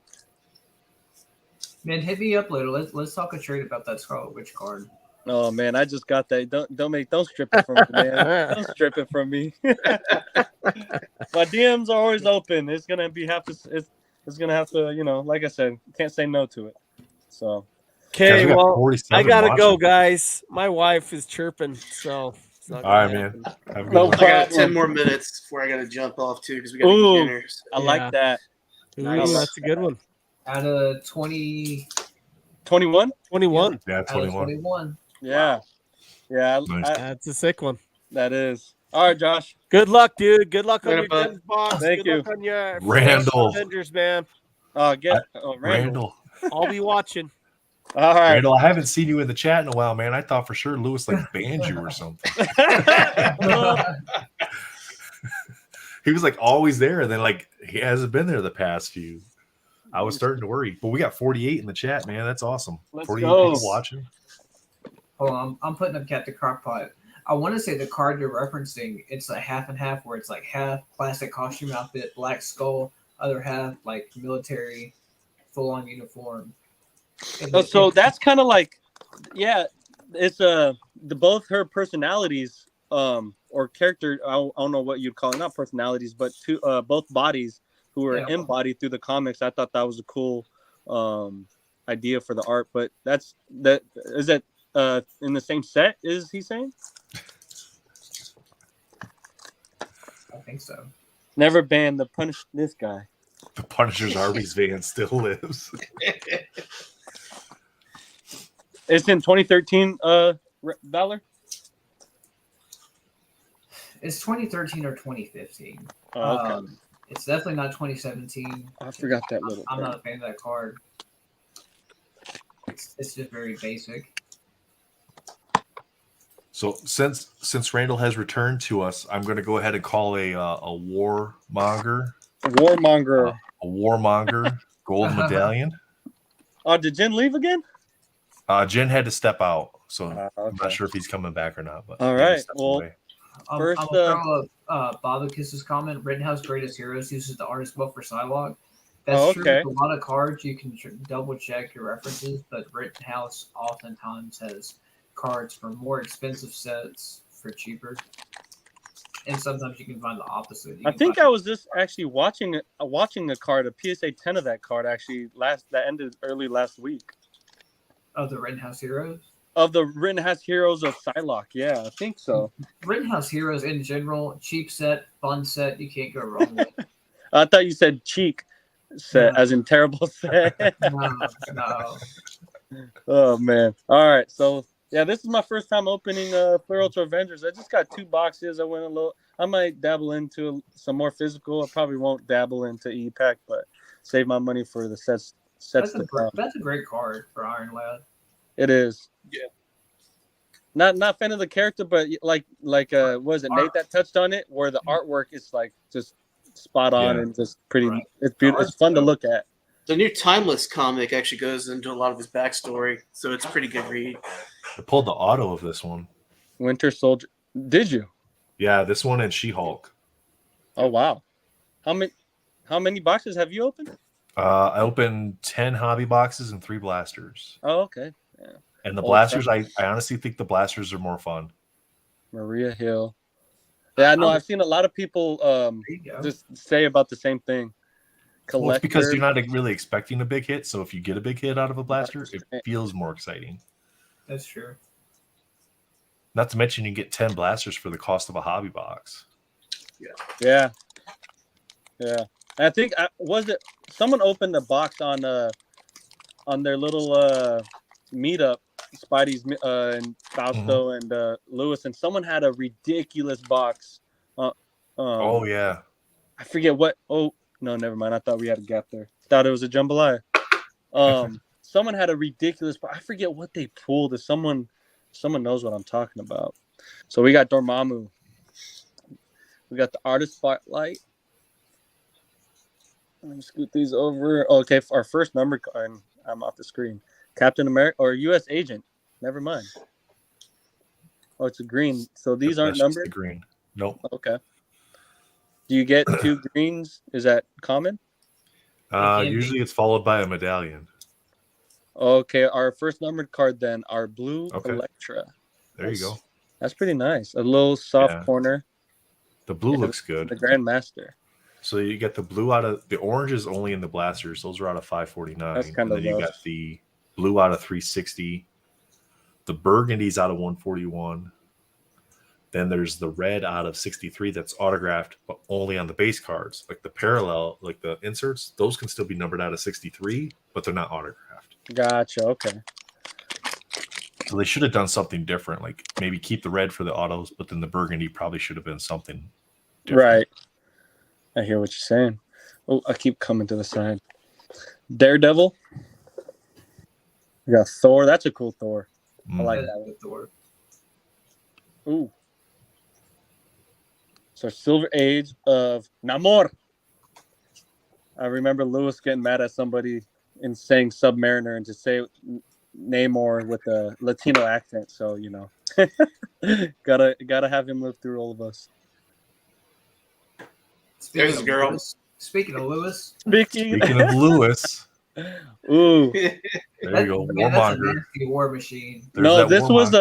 Man, hit me up later. Let's talk a trade about that Scarlet Witch card. Oh man, I just got that. Don't strip it from me, man. Don't strip it from me. My DMs are always open. It's gonna have to, you know, like I said, can't say no to it. So okay, well, I gotta go, guys. My wife is chirping, so it's not all right, man. I got 10 more minutes before I gotta jump off too because we gotta eat dinner. I like that. Nice. That's a good one. Out of 20... 21? 21. Yeah, 21. Yeah. Yeah. Nice. That's a sick one. That is. All right, Josh. Good luck, dude. Good luck on your box. Thank you. Luck on your Randall Avengers, man. Randall. I'll be watching. All right, Randall, I haven't seen you in the chat in a while, man. I thought for sure Lewis like banned you or something. He was like always there, and then like he hasn't been there the past few. I was starting to worry, but we got 48 in the chat, man. That's awesome. Let's 48 go. people watching. Hold on, I'm putting up Captain Crockpot. I want to say the card you're referencing, it's a half and half, where it's like half plastic costume outfit, black skull, other half like military, full on uniform. So that's kind of like, yeah, it's both her personalities, or character. I don't know what you'd call it, not personalities, but both bodies who are embodied through the comics. I thought that was a cool idea for the art. But is that in the same set? Is he saying? I think so. Never ban the punish this guy. The Punisher's Arby's van still lives. It's in 2013, Valor? It's 2013 or 2015. Oh, okay. It's definitely not 2017. I forgot that little. I'm not a fan of that card. It's just very basic. So since Randall has returned to us, I'm going to go ahead and call a warmonger. Warmonger. A warmonger gold medallion. Oh, did Jen leave again? Jen had to step out, so okay. I'm not sure if he's coming back or not. But all right, well, first, I'm gonna throw Bobakiss's comment. Rittenhouse Greatest Heroes uses the artist book for Psylocke. That's true. With a lot of cards, you can double check your references, but Rittenhouse oftentimes has cards for more expensive sets for cheaper, and sometimes you can find the opposite. I think I was just actually watching a card, a PSA 10 of that card actually that ended early last week. Of the Rittenhouse Heroes? Of the Rittenhouse Heroes of Psylocke, yeah, I think so. Rittenhouse Heroes in general, cheap set, fun set, you can't go wrong with. I thought you said cheek set, as in terrible set. No. Oh man! All right, so yeah, this is my first time opening Flair Ultra Avengers. I just got 2 boxes. I might dabble into some more physical. I probably won't dabble into E-Pack, but save my money for the sets. That's a great card for Iron Lad. It is. Yeah. Not fan of the character, but like was it Nate that touched on it, where the artwork is like just spot on and just pretty. Right. It's beautiful. It's fun to look at. The new Timeless comic actually goes into a lot of his backstory, so it's a pretty good read. I pulled the auto of this one. Winter Soldier. Did you? Yeah, this one and She-Hulk. Oh wow! How many boxes have you opened? I opened 10 hobby boxes and 3 blasters. Oh, okay. Yeah. And the blasters, I honestly think the blasters are more fun. Maria Hill. Yeah, I know. I've seen a lot of people just say about the same thing. Well, it's because you're not really expecting a big hit. So if you get a big hit out of a blaster, it feels more exciting. That's true. Not to mention you get 10 blasters for the cost of a hobby box. Yeah. I think someone opened a box on their little meetup, Spidey's and Fausto and Lewis, and someone had a ridiculous box. Oh yeah, I forget what. Oh no, never mind. I thought we had a gap there. Thought it was a jambalaya. Someone had a ridiculous. I forget what they pulled. If someone knows what I'm talking about. So we got Dormammu. We got the artist spotlight. Let me scoot these over. Okay, for our first number card. I'm off the screen. Captain America or U.S. Agent. Never mind. Oh, it's a green. So these aren't numbered? The green. Nope. Okay. Do you get 2 greens? Is that common? Usually it's followed by a medallion. Okay, our first numbered card then, our blue Electra. There you go. That's pretty nice. A little soft corner. The blue looks good. The Grandmaster. So you get the blue out of the orange is only in the blasters. Those are out of 549. That's kind of then you got the blue out of 360. The burgundy's out of 141. Then there's the red out of 63 that's autographed, but only on the base cards. Like the parallel, like the inserts, those can still be numbered out of 63, but they're not autographed. Gotcha. Okay. So they should have done something different. Like maybe keep the red for the autos, but then the burgundy probably should have been something different. Right. I hear what you're saying. Oh, I keep coming to the side. Daredevil. We got Thor. That's a cool Thor. I like that with Thor. Ooh. So Silver Age of Namor. I remember Lewis getting mad at somebody and saying Submariner and to say Namor with a Latino accent. So, you know, gotta have him live through all of us. There's a girl. Lewis, speaking of Lewis. Speaking of Lewis. Ooh. There you go. Man, that's a Warmonger. nasty war machine. No, this was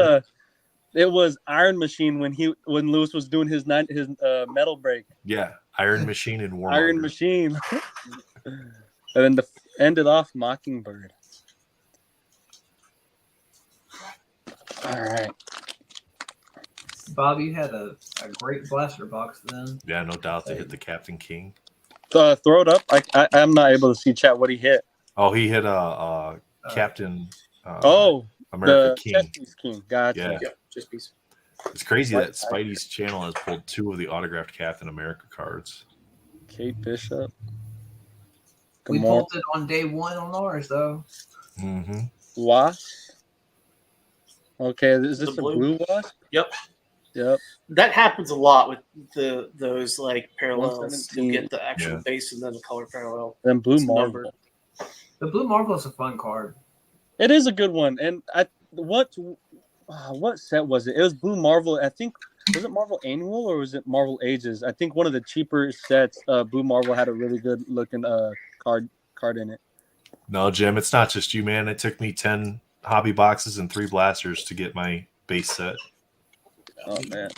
it was Iron Machine when Lewis was doing his metal break. Yeah, Iron Machine and Warmonger. Iron Machine. And then ended off Mockingbird. All right. Bob, you had a great blaster box then. Yeah, no doubt to hit the Captain King. Throw it up. I'm not able to see chat what he hit. Oh, he hit a Captain. America the King. Chess Piece King. Gotcha. Yeah, Chess Piece. It's crazy that Spidey's channel has pulled 2 of the autographed Captain America cards. Kate Bishop. We pulled it on day 1 on ours, though. Mm-hmm. Wasp. Okay, is this a blue Wasp? Yep. That happens a lot with those like parallels. You get the actual base and then the color parallel. Then Blue Marvel. The Blue Marvel is a fun card. It is a good one. And what set was it? It was Blue Marvel. I think was it Marvel Annual or was it Marvel Ages? I think one of the cheaper sets. Blue Marvel had a really good looking card in it. No, Jim, it's not just you, man. It took me 10 hobby boxes and 3 blasters to get my base set. Oh man!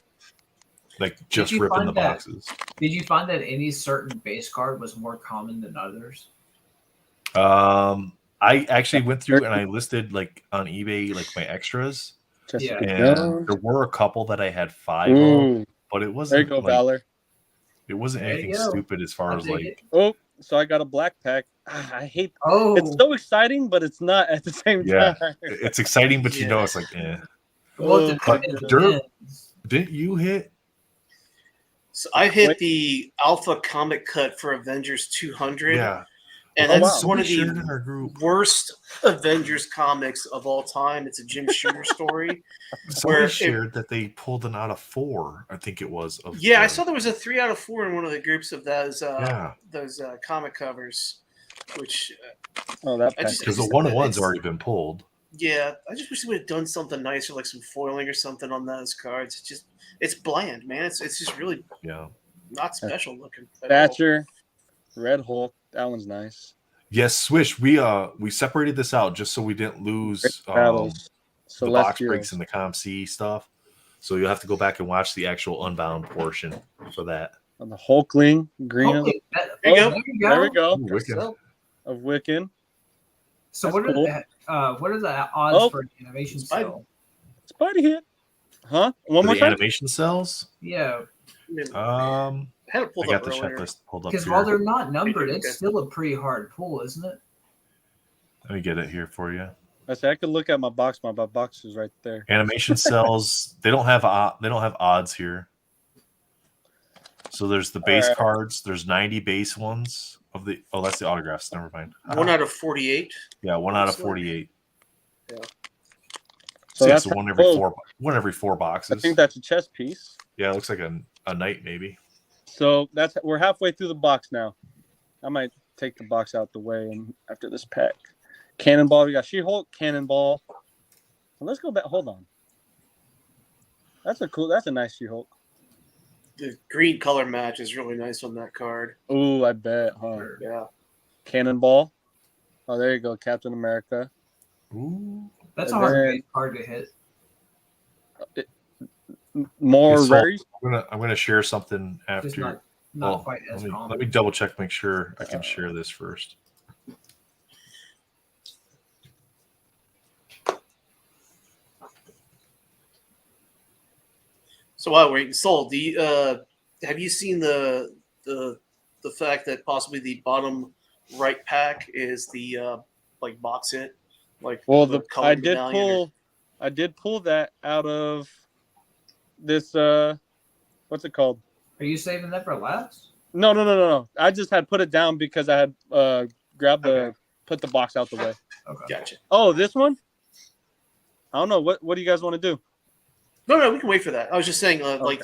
Like just ripping the boxes. Did you find that any certain base card was more common than others? I actually went through and I listed like on eBay like my extras. Yeah. And there were a couple that I had 5 of, but it wasn't. There you go, like, Valor. It wasn't anything stupid as far as like. Oh, so I got a black pack. I hate. Oh, it's so exciting, but it's not at the same time. It's exciting, but you know it's like, eh. Well, but Dirk, didn't you hit? So I hit the Alpha comic cut for Avengers 200. Yeah. And that's one of the worst Avengers comics of all time. It's a Jim Shooter story. Somebody shared that they pulled an out of 4, I think it was. I saw there was a 3 out of 4 in one of the groups of those comic covers. Which because the 101's already been pulled. Yeah, I just wish they would have done something nicer, like some foiling or something on those cards. It's bland, man. It's just really not special looking. Thatcher, Red Hulk. That one's nice. Yes, Swish. We separated this out just so we didn't lose the box breaks and the ComC stuff. So you'll have to go back and watch the actual Unbound portion for that. On the Hulkling green. There we go. Of Wiccan. So what are the odds for the animation cell? Spidey hit. Huh? One more time? Animation cells? Yeah. I got the checklist pulled up. Because while they're not numbered, it's still a pretty hard pull, isn't it? Let me get it here for you. I could look at my box. My box is right there. Animation cells. They don't have odds here. So there's the base cards. There's 90 base ones of the. Oh, that's the autographs. Never mind. 1 out of 48. Yeah, 1 out of 48. Yeah. So that's one every 4 boxes. I think that's a chess piece. Yeah, it looks like a knight maybe. So we're halfway through the box now. I might take the box out the way and after this pack. Cannonball. We got She-Hulk, Cannonball. Well, let's go back. Hold on. That's a nice She-Hulk. The green color match is really nice on that card. Ooh, I bet, huh? Yeah. Cannonball. Oh, there you go, Captain America. Ooh. That's a hard card to hit. More rare. I'm gonna share something after. Just not quite as common. Let me double check, make sure I can share this first. So while we're sold, have you seen the fact that possibly the bottom right pack is the like box hit? Like, well, I did pull that out of this. What's it called? Are you saving that for last? No. I just had put it down because I had grabbed the put the box out the way. Okay. Gotcha. Oh, this one? I don't know. What do you guys want to do? No, we can wait for that. I was just saying, Okay. like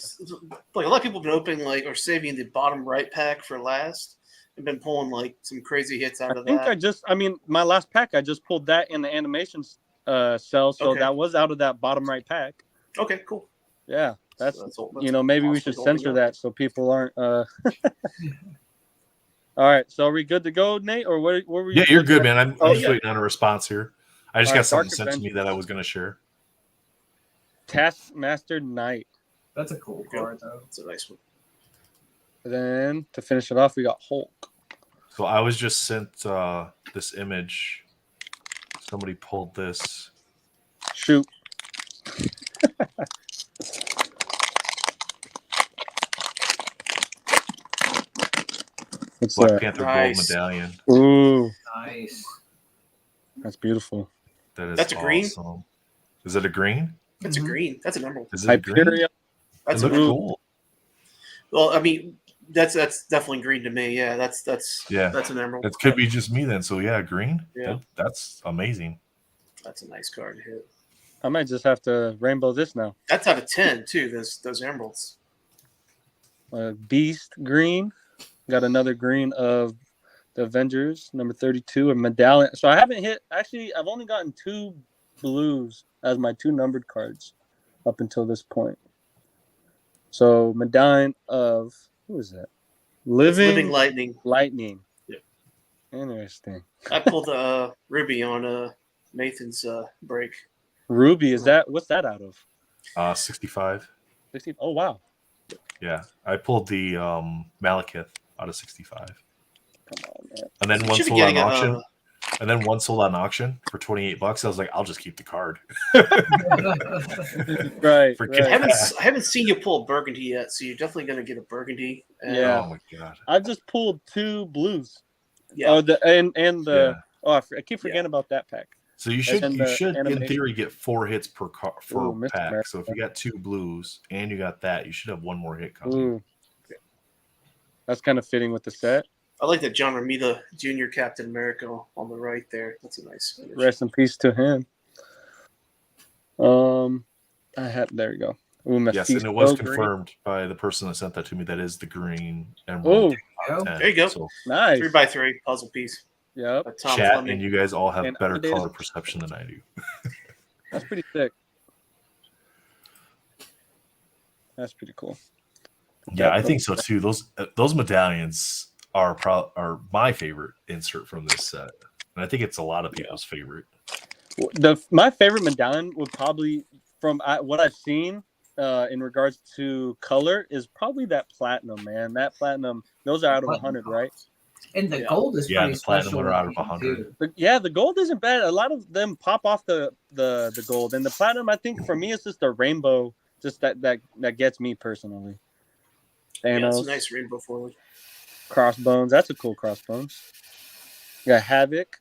a lot of people have been opening or saving the bottom right pack for last. I've been pulling like some crazy hits out of that. My last pack, I just pulled that in the animations cell, so Okay. that was out of that bottom right pack. Okay, cool. Yeah, that's all, maybe we should censor that so people aren't. All right, so are we good to go, Nate, or what were you? Yeah, you're good, man. I'm just yeah. waiting on a response here. I just All got right, something Dark sent to me Avengers. that I was going to share. Taskmaster Knight. That's a cool card, though. It's a nice one. And then to finish it off, we got Hulk. So I was just sent this image. Somebody pulled this. Shoot. What's Black that? Panther Nice. Gold Medallion. Ooh, Nice. that's beautiful. That's a green? awesome. Is it a green? That's a green. That's an emerald. Is it a green? Hyperion. That's It a looks Ooh. cool. Well, I mean, that's definitely green to me. Yeah, that's an emerald. It could be just me then. So yeah, green. Yeah. That's amazing. That's a nice card to hit. I might just have to rainbow this now. That's out of 10 too. Those emeralds. Beast green. Got another green of the Avengers, number 32, a medallion. So I haven't hit. Actually, I've only gotten 2 blues as my 2 numbered cards up until this point. So medallion of who is that? Living Lightning. Lightning. Yeah. Interesting. I pulled Ruby on Nathan's break. Ruby, what's that out of? 65. 60. Oh wow. Yeah, I pulled the Malekith out of 65. Come on, man. And then one Should be sold on getting auction. And then one sold on auction for $28. I was like, I'll just keep the card. Right. Forget right. I haven't seen you pull a burgundy yet, so you're definitely going to get a burgundy. And, Yeah. Oh my god. I just pulled 2 blues. Yeah. Oh, and the Yeah. oh, I keep forgetting about that pack. So you should And the in animation. theory get 4 hits per Ooh, Mr. pack. America. So if you got 2 blues and you got that, you should have 1 more hit coming. Ooh. That's kind of fitting with the set. I like that John Romita Jr. Captain America on the right there. That's a nice image. Rest in peace to him. There we go. Ooh, Yes, and it was green. confirmed by the person that sent that to me. That is the green emerald. Oh, 10. There you go. So nice. 3x3 puzzle piece. Yep, By Tom chat, Fleming. and you guys all have And better Amadeus. color perception than I do. that's pretty sick. That's pretty cool. Yeah, I think so too. Those medallions are my favorite insert from this set, and I think it's a lot of people's favorite. My favorite medallion would probably, from what I've seen in regards to color, is probably that platinum, man. That platinum, those are out of 100, right? And the gold is pretty the platinum special. are out of looking, 100. too. But yeah, the gold isn't bad. A lot of them pop off the gold, and the platinum, I think for me, it's just the rainbow, just that gets me personally. Yeah, Thanos, it's a nice rainbow forward. Crossbones. That's a cool Crossbones. You got Havoc.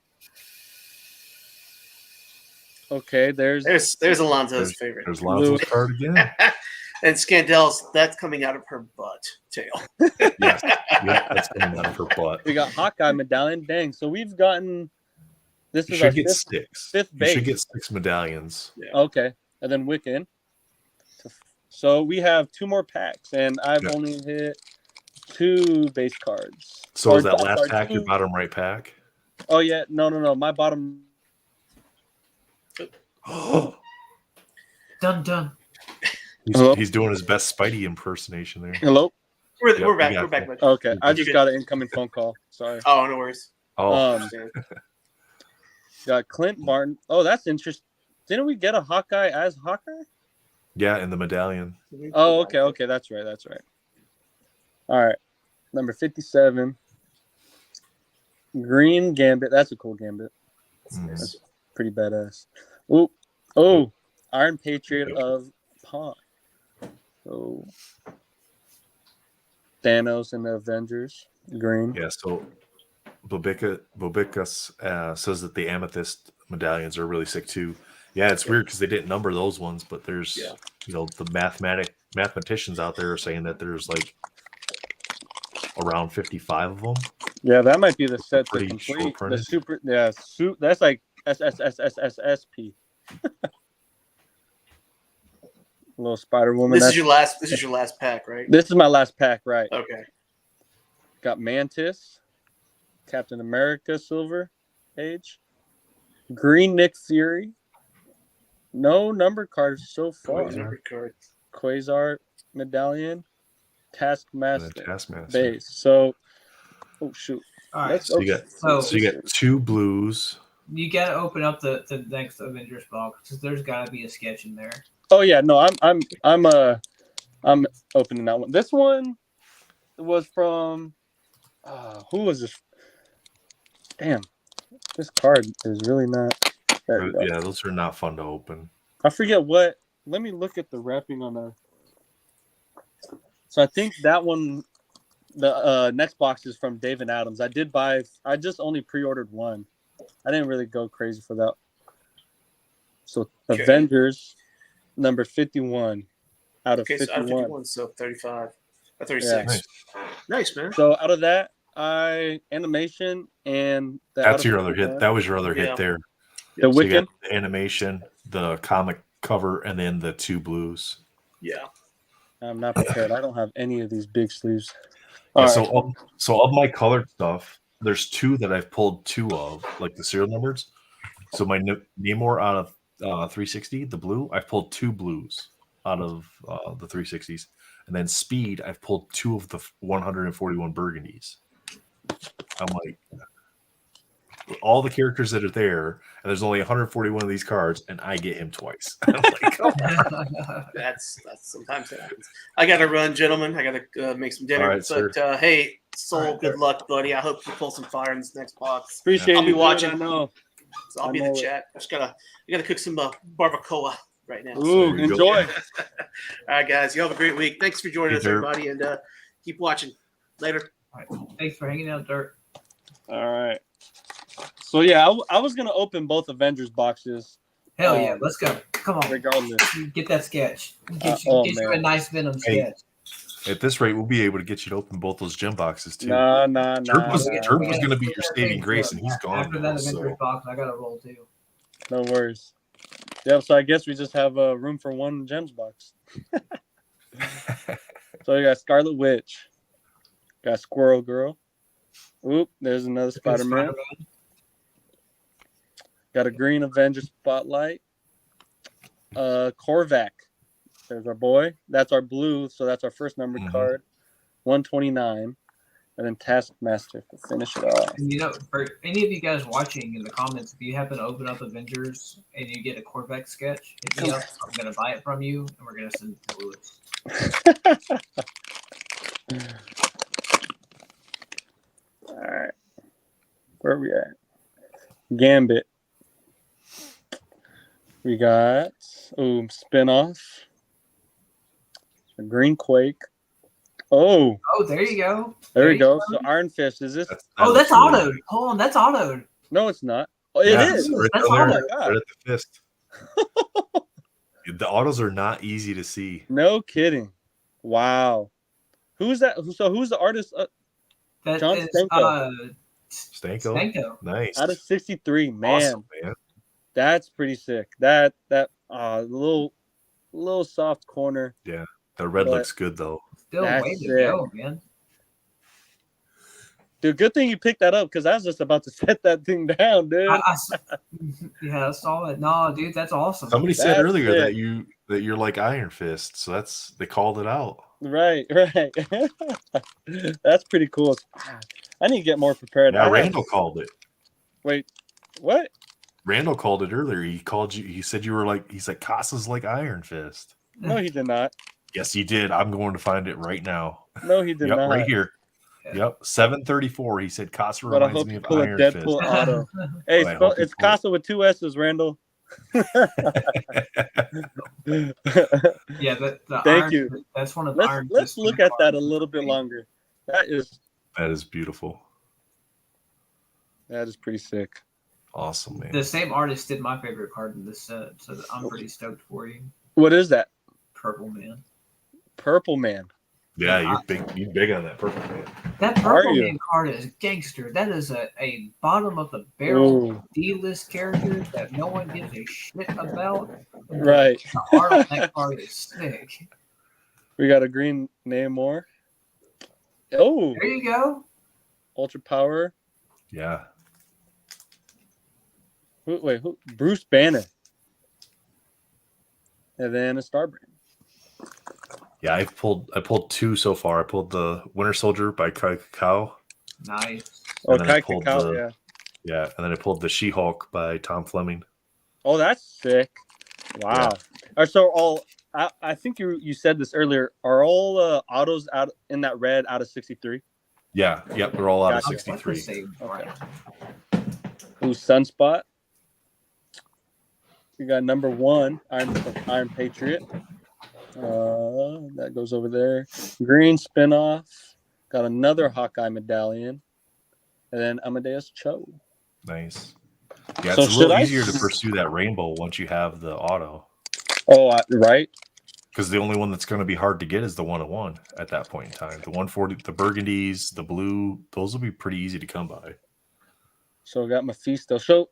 Okay, there's Alonzo's favorite. There's Lonzo's card again. And Scandell's, that's coming out of her butt tail. Yes, yeah, that's coming out of her butt. we got Hawkeye medallion. Dang, so we've gotten. This You is our should get fifth 6. fifth You base. should get 6 medallions. Okay, and then Wiccan. So we have 2 more packs, and I've Yeah. only hit 2 base cards. So is Or, that last sorry, pack your 2 bottom right pack? Oh yeah, no. My bottom. Dun dun. Hello? He's doing his best Spidey impersonation there. Hello. We're Yep, back. we got We're back. you. Bud. Okay, I You're just good. got an incoming phone call. Sorry. Oh, no worries. Oh, Understand. Got Clint Martin. Oh, that's interesting. Didn't we get a Hawkeye as Hawkeye? yeah, in the medallion. Oh, okay. That's right. All right. Number 57. Green Gambit. That's a cool Gambit. Mhm. Pretty badass. Oh, Iron Patriot of Pawn. So Thanos and the Avengers. Green. Yeah, so Bobicus says that the amethyst medallions are really sick too. Yeah, it's weird because they didn't number those ones, but there's the mathematicians out there are saying that there's like around 55 of them. Yeah, that might be the set to Pretty complete the short-printed. super. Yeah, that's like SSSSSSP. Little Spider Woman. This is your last pack, right? This is my last pack, right? Okay. Got Mantis, Captain America Silver Age, Green Nick Fury. No number cards so far. Number card. Quasar Medallion, Taskmaster, Taskmaster. base. So, oh shoot. All right. So you got two blues. You got to open up the next Avengers box because there's got to be a sketch in there. Oh yeah, no, I'm opening that one. This one was from who was this? Damn, this card is really not. Yeah, those are not fun to open. I forget what. Let me look at the wrapping on the. So I think that one, the next box is from David Adams. I just only pre-ordered one. I didn't really go crazy for that. So okay. Avengers, number 51 out of 51. So out of 51, so 35. 36. Yeah. Nice, man. So out of that, animation and that's your other hit. That was your other hit there. The Wiccan, the animation, the comic cover, and then the two blues. Yeah. I'm not prepared. I don't have any of these big sleeves. So of my colored stuff, there's two that I've pulled two of, like the serial numbers. So my Namor out of 360, the blue, I've pulled two blues out of the 360s. And then Speed, I've pulled two of the 141 burgundies. I'm like, all the characters that are there, and there's only 141 of these cards, and I get him twice. I'm like, oh. That's sometimes happens. I got to run, gentlemen. I got to make some dinner. Right, but hey, Soul, good luck, buddy. I hope you pull some fire in this next box. Appreciate I'll be watching. I know. So I'll be in the chat. I got to cook some barbacoa right now. Ooh, so enjoy. All right, guys. You have a great week. Thanks for joining us, everybody, and keep watching. Later. All right. Thanks for hanging out, Dirt. All right. So yeah, I was gonna open both Avengers boxes. Hell yeah, let's go! Come on, regardless, get that sketch. Get you a nice Venom sketch. At this rate, we'll be able to get you to open both those gem boxes too. Nah. Turk was going to be your saving grace, and he's gone. After that Avengers box, I got to roll too. No worries. Yeah, so I guess we just have room for one gems box. So you got Scarlet Witch, got Squirrel Girl. Oop, there's another Spider-Man. Got a Green Avenger Spotlight. Korvac. There's our boy. That's our blue, so that's our first numbered card. 129. And then Taskmaster to finish it off. And for any of you guys watching in the comments, if you happen to open up Avengers and you get a Korvac sketch, hit me up. I'm going to buy it from you, and we're going to send it to Lewis. All right. Where are we at? Gambit. We got spinoff. A Green Quake. Oh, there you go. There we go. So Iron Fist, is this? That's autoed. Hold on, that's autoed. No, it's not. Oh, it is. That's autoed. Right at the fist. The autos are not easy to see. No kidding. Wow. Who's that? So who's the artist? John Stanko. Stanko. Nice. Out of 63, man. Awesome, man. That's pretty sick. That little soft corner. Yeah, the red looks good though. Still way to go, man. Dude, good thing you picked that up because I was just about to set that thing down, dude. I saw it. No, dude, that's awesome. Somebody said earlier that you're like Iron Fist, so they called it out. Right. That's pretty cool. I need to get more prepared. Yeah, Randall called it. Wait, what? Randall called it earlier. He called you. He said you were like. He's like Casa's like Iron Fist. No, he did not. Yes, he did. I'm going to find it right now. No, he did not. Right here. Yep, 734. He said Casa reminds me of Iron Fist. Auto. Hey, it's Casa with 2 S's, Randall. Yeah, thank you. That's one of the let's look at that a little bit longer. That is beautiful. That is pretty sick. Awesome, man. The same artist did my favorite card in this set, so I'm pretty stoked for you. What is that? Purple Man. Purple Man. Yeah, you're big. You're big on that purple, man. That purple man card is gangster. That is a bottom of the barrel D-list character that no one gives a shit about. Right. The art on that card is sick. We got a green Namor. Oh, there you go. Ultra Power. Yeah. Who? Bruce Banner. And then a Starbrand. Yeah, I pulled 2 so far. I pulled the Winter Soldier by Kai Kakao. Nice. Oh, Kai Kakao, yeah. Yeah, and then I pulled the She-Hulk by Tom Fleming. Oh, that's sick. Wow. Yeah. All right, so I think you said this earlier. Are all autos out in that red out of 63? Yeah, yep, they're all out of 63. Okay. Ooh, Sunspot. We got number 1, Iron Patriot. That goes over there. Green spinoff. Got another Hawkeye medallion. And then Amadeus Cho. Nice. Yeah, So it's a little easier to pursue that rainbow once you have the auto. Oh, right. Because the only one that's going to be hard to get is the 101 at that point in time. The 140, the burgundies, the blue, those will be pretty easy to come by. So I got Mephisto. So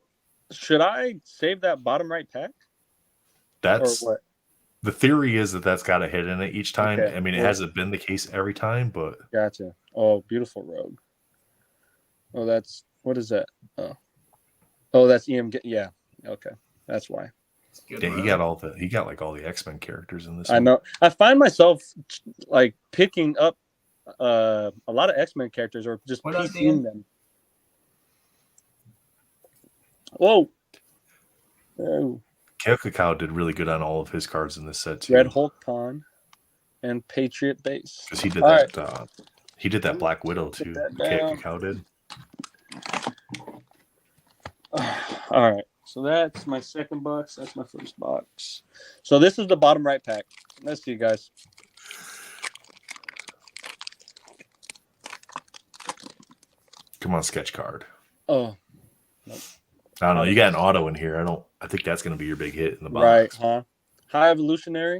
should I save that bottom right pack? That's or what? The theory is that that's got a hit in it each time. Okay. I mean, it hasn't been the case every time, but Gotcha. Oh, beautiful rogue. Oh, that's what is that? Oh, that's EM. Yeah. Okay, that's why. Yeah, he got like all the X-Men characters in this. I know. I find myself like picking up a lot of X-Men characters or just PCing them. Whoa. Oh. Kakao did really good on all of his cards in this set too. Red Hulk Con and Patriot base. Because he did that. He did that Black Widow too. Kakao did. All right. So that's my second box. That's my first box. So this is the bottom right pack. Let's see, guys. Come on, sketch card. Oh. Nope. I don't know. You got an auto in here. I think that's going to be your big hit in the box. Right, huh? High Evolutionary.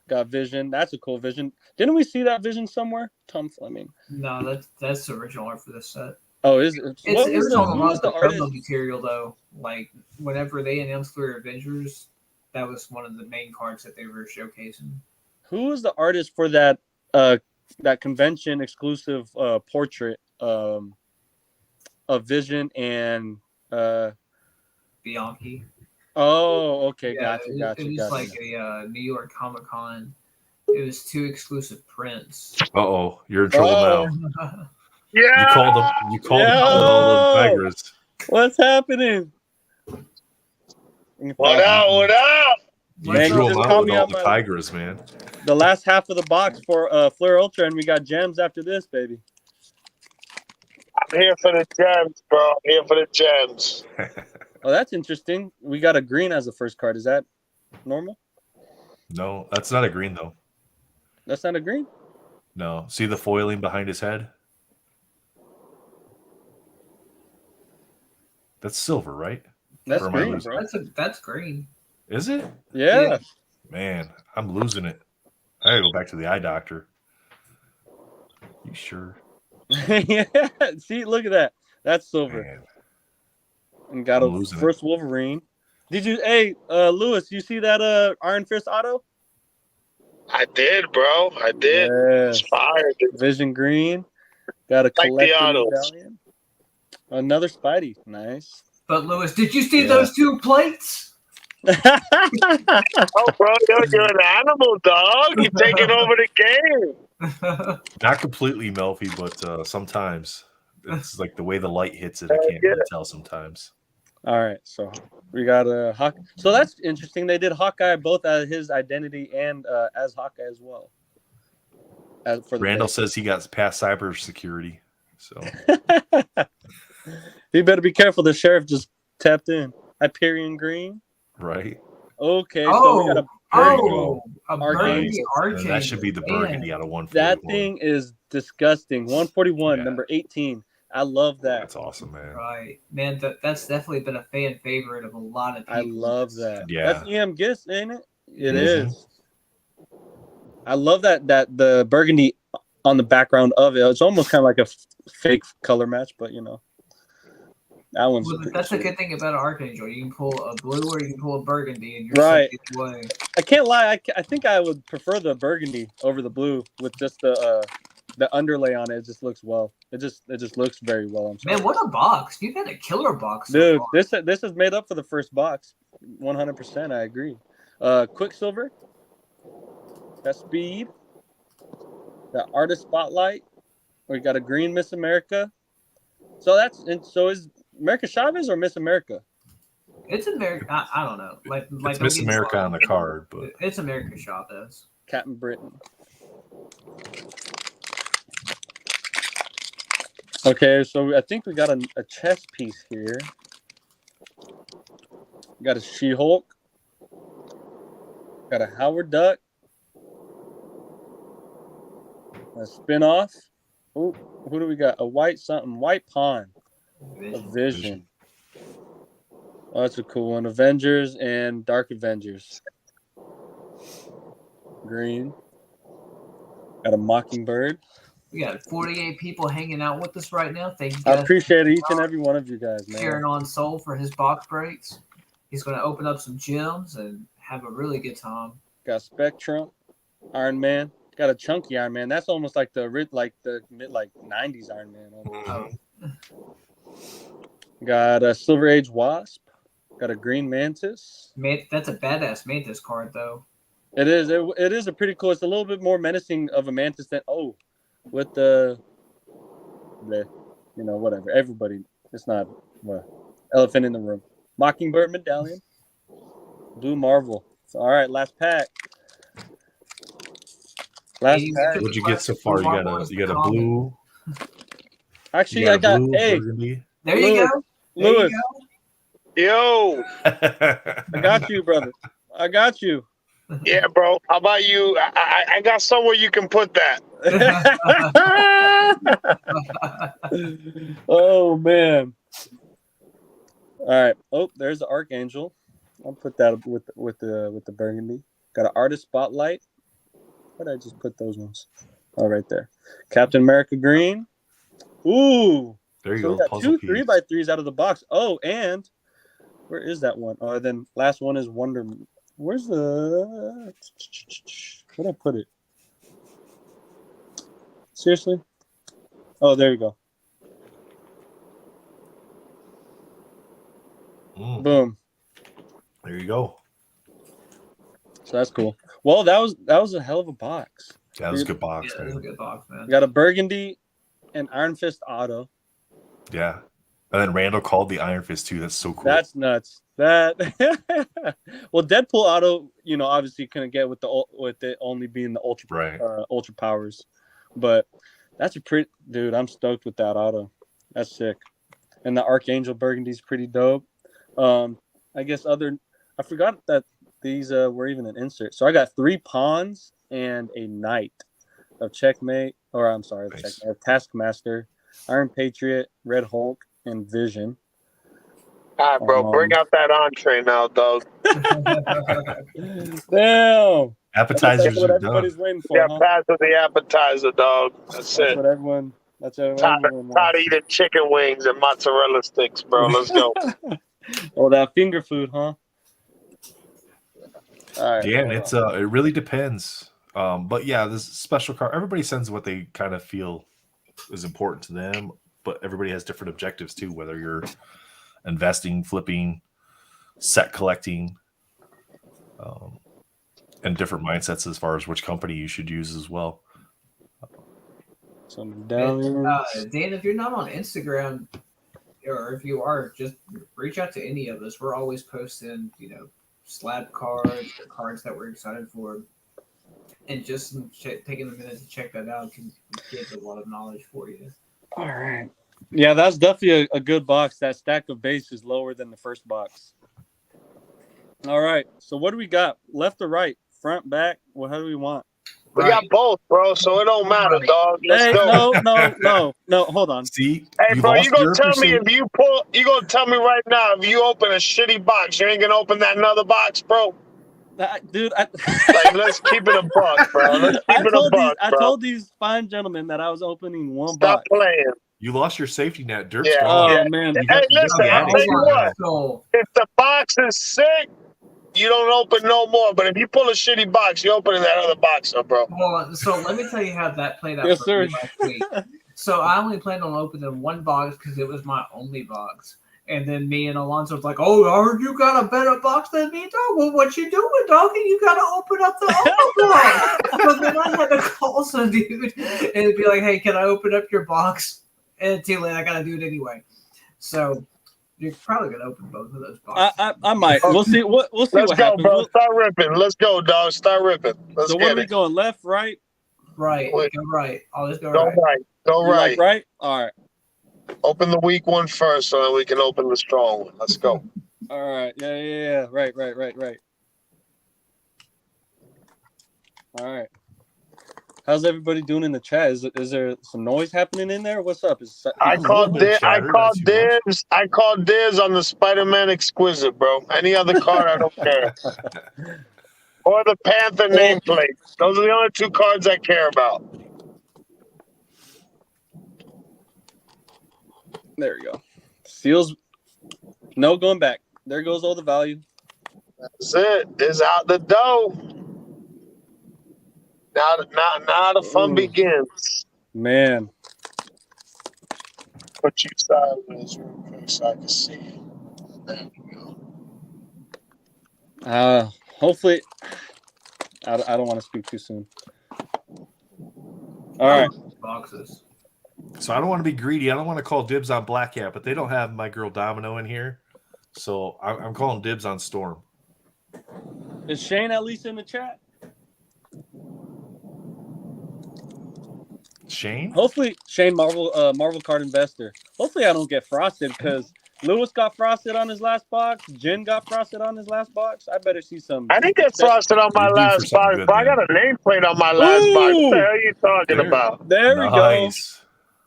Got Vision. That's a cool Vision. Didn't we see that Vision somewhere? Tom Fleming. No, that's the original art for this set. Oh, is it? It was on a lot of the promo material, though. Like, whenever they announced their Avengers, that was one of the main cards that they were showcasing. Who was the artist for that that convention exclusive portrait of Vision and Bianchi? Oh, okay, Yeah, gotcha. It was like a New York Comic Con. It was 2 exclusive prints. Uh-oh, you're in trouble now. Yeah, You called them all the Tigers. What's happening? What up? You drew them out with all the Tigers, man. The last half of the box for Fleur Ultra, and we got gems after this, baby. I'm here for the gems, bro. I'm here for the gems. Oh, that's interesting. We got a green as the first card. Is that normal? No, that's not a green, though. That's not a green? No. See the foiling behind his head? That's silver, right? That's green, bro. That's green. Is it? Yeah. Man, I'm losing it. I gotta go back to the eye doctor. You sure? Yeah. See, look at that. That's silver. Man. And got a first Wolverine. Did you? Hey, Lewis, you see that Iron Fist auto? I did, bro. I did. Yes. Inspired. Vision green. Got a collector medallion. Another Spidey. Nice. But Lewis, did you see those 2 plates? Oh, bro, you're an animal, dog. You're taking over the game. Not completely, Melfi, but sometimes it's like the way the light hits it. I can't really tell sometimes. All right, so we got a Hawkeye. So that's interesting. They did Hawkeye both as his identity and as Hawkeye as well. Randall says he got past cybersecurity, so he better be careful. The sheriff just tapped in. Hyperion Green. Right. Okay. So we got a burgundy Archangel. That should be the burgundy out of 141. That thing is disgusting. 141, number 18. I love that. That's awesome, man. Right, man. That's definitely been a fan favorite of a lot of people. I love that. Yeah, that's EM Gist, ain't it? It is. I love that the burgundy on the background of it. It's almost kind of like a fake color match, but you know, that one's. Well, that's the good thing about an Archangel. You can pull a blue or you can pull a burgundy, and you're right. set either way. I can't lie. I think I would prefer the burgundy over the blue with just the underlay on it. It just looks well. It just looks very well. Man, what a box! You've had a killer box, dude. So this is made up for the first box. 100%. I agree. Quicksilver. That speed. That artist spotlight. We got a green Miss America. So is America Chavez or Miss America? It's America. I don't know. Like it's Miss America on the card, but it's America Chavez. Captain Britain. Okay, so I think we got a chess piece here. We got a She-Hulk. Got a Howard Duck. A spin-off. Oh, who do we got? A white pawn. A Vision. Oh, that's a cool one. Avengers and Dark Avengers. Green. Got a Mockingbird. We got 48 people hanging out with us right now. Thank you guys. I appreciate each and every one of you guys, man. Sharing on Soul for his box breaks. He's going to open up some gems and have a really good time. Got Spectrum, Iron Man. Got a chunky Iron Man. That's almost like the mid 90s Iron Man. Got a Silver Age Wasp. Got a Green Mantis. Man, that's a badass Mantis card, though. It is. It is a pretty cool. It's a little bit more menacing of a Mantis than with the whatever. Everybody. It's not elephant in the room. Mockingbird medallion. Blue Marvrl. So, all right, last pack. What'd you get so far? You got a blue. Actually, I got burgundy. There you go. Lewis. Yo. I got you, brother. I got you. Yeah, bro. How about you? I got somewhere you can put that. Oh man. All right. Oh, there's the Archangel. I'll put that with the burgundy. Got an artist spotlight. Where did I just put those ones? Oh, right there. Captain America green. Ooh. There you go. We got two 3x3s out of the box. Oh, and where is that one? Oh, then last one is Wonder. Where's the? Where'd I put it? Seriously? Oh, there you go. Boom. There you go. So that's cool. Well, that was a hell of a box. That was a good box, man. That was a good box, man. We got a burgundy and Iron Fist auto. Yeah. And then Randall called the Iron Fist too. That's so cool. That's nuts. Well, Deadpool auto, obviously couldn't get with it only being the ultra powers, but that's a pretty dude. I'm stoked with that auto. That's sick. And the Archangel burgundy's pretty dope. I guess I forgot that these were even an insert. So I got 3 pawns and a knight of Checkmate, or I'm sorry, nice. Checkmate, of Taskmaster, Iron Patriot, Red Hulk, and Vision. All right, bro, bring out that entree now, dog. Damn. Appetizers what are done. Everybody's waiting for. Yeah, pass with the appetizer, dog. That's it. What everyone. That's everyone. Tired of eating chicken wings and mozzarella sticks, bro. Let's go. Oh, that finger food, huh? All right. Yeah, it really depends. But yeah, this special card. Everybody sends what they kind of feel is important to them, but everybody has different objectives too. Whether you're investing, flipping, set collecting, and different mindsets as far as which company you should use as well. Dan, if you're not on Instagram, or if you are, just reach out to any of us. We're always posting, slab cards or cards that we're excited for, and just taking a minute to check that out can give a lot of knowledge for you. All right. Yeah, that's definitely a good box. That stack of base is lower than the first box. All right. So what do we got? Left or right? Front, back? Well, how do we want? We got both, bro, so it don't matter, dog. Let's go. No, hold on. See? Hey, bro, you gonna tell me if you you gonna tell me right now if you open a shitty box, you ain't gonna open that another box, bro? Dude, Like, let's keep it a buck, bro. Let's keep it a buck, I bro. told these fine gentlemen that I was opening one Stop box. playing. You lost your safety net. Dirt's Yeah. gone. Oh man. Hey, listen, I'll tell you what. So, If the box is sick, you don't open no more. But if you pull a shitty box, you open that other box up, bro. well, so let me tell you how that played out Yes, for sir. me last week. So I only planned on opening one box because it was my only box. And then me and Alonso was like, "Oh, you got a better box than me, dog? Well, what you doing, dog? You got to open up the other box." So then I had to call some dude and be like, "Hey, can I open up your box?" And too late, I got to do it anyway. So you're probably gonna open both of those boxes. I might. We'll see. We'll see Let's what go, happens. bro. Start ripping. Let's go, dog. Start ripping. Let's So get what are we it. going? Left, right? Right. Wait. Go right. Always go Go right. right. Go You right. like right? All right. Open the weak one first, so that we can open the strong one. Let's go. All right. Yeah. Right. All right. How's everybody doing in the chat? Is there some noise happening in there? What's up? I called dibs on the Spider-Man Exquisite, bro. Any other card, I don't care. Or the Panther nameplate. Those are the only two cards I care about. There we go. Seals. No going back. There goes all the value. That's it. It's out the door. Now the fun begins. Man. Put you sideways real quick so I can see you. There we go. Hopefully, I don't want to speak too soon. All right. Boxes. So I don't want to be greedy. I don't want to call dibs on Black Cat, but they don't have my girl Domino in here. So I'm calling dibs on Storm. Is Shane at least in the chat? Shane? Hopefully, Shane Marvel card investor. Hopefully, I don't get frosted because Lewis got frosted on his last box. Jen got frosted on his last box. I better see some. I didn't get frosted on my last box, but I got a nameplate on my last box. What the hell are you talking about? There we go.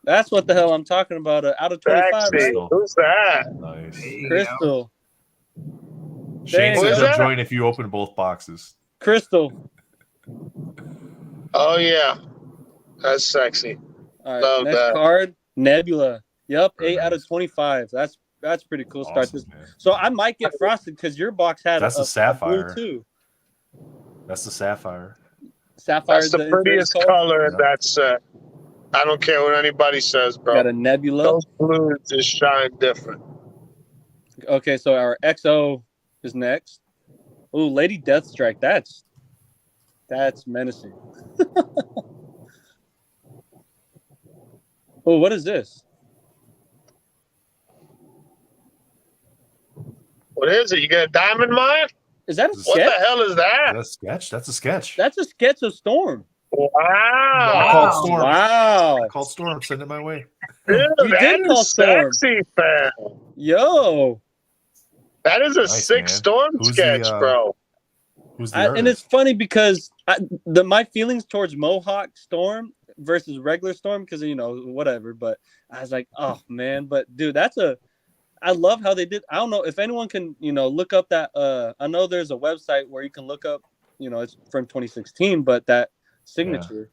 That's what the hell I'm talking about. Out of 25, right? Who's that? Nice. Crystal. Shane says he'll join if you open both boxes. Crystal. Oh, yeah. That's sexy. All right, Love next that. card, Nebula. Yep, 8 out of 25. That's pretty cool. Awesome, Start this. man. So I might get frosted because your box had That's a sapphire blue too. That's the sapphire. Sapphire. That's the prettiest color in that set. I don't care what anybody says, bro. Got a Nebula. Those blues just shine different. Okay, so our XO is next. Ooh, Lady Deathstrike. That's menacing. Oh, what is this? What is it? You got a diamond mine? Is that a What sketch? the hell is that? That's a sketch. That's a sketch. That's a sketch of Storm. Wow. I called Storm. Wow. I called Storm. Send it my way. Dude, You that did is call Storm. sexy, fam. Yo. That is a Nice, sick man. Storm Who's sketch, the, bro. Who's the And it's artist? funny because my feelings towards Mohawk Storm versus regular Storm, because whatever, but I was like, oh man, but dude, I love how they did. I don't know if anyone can look up that I know there's a website where you can look up it's from 2016, but that signature,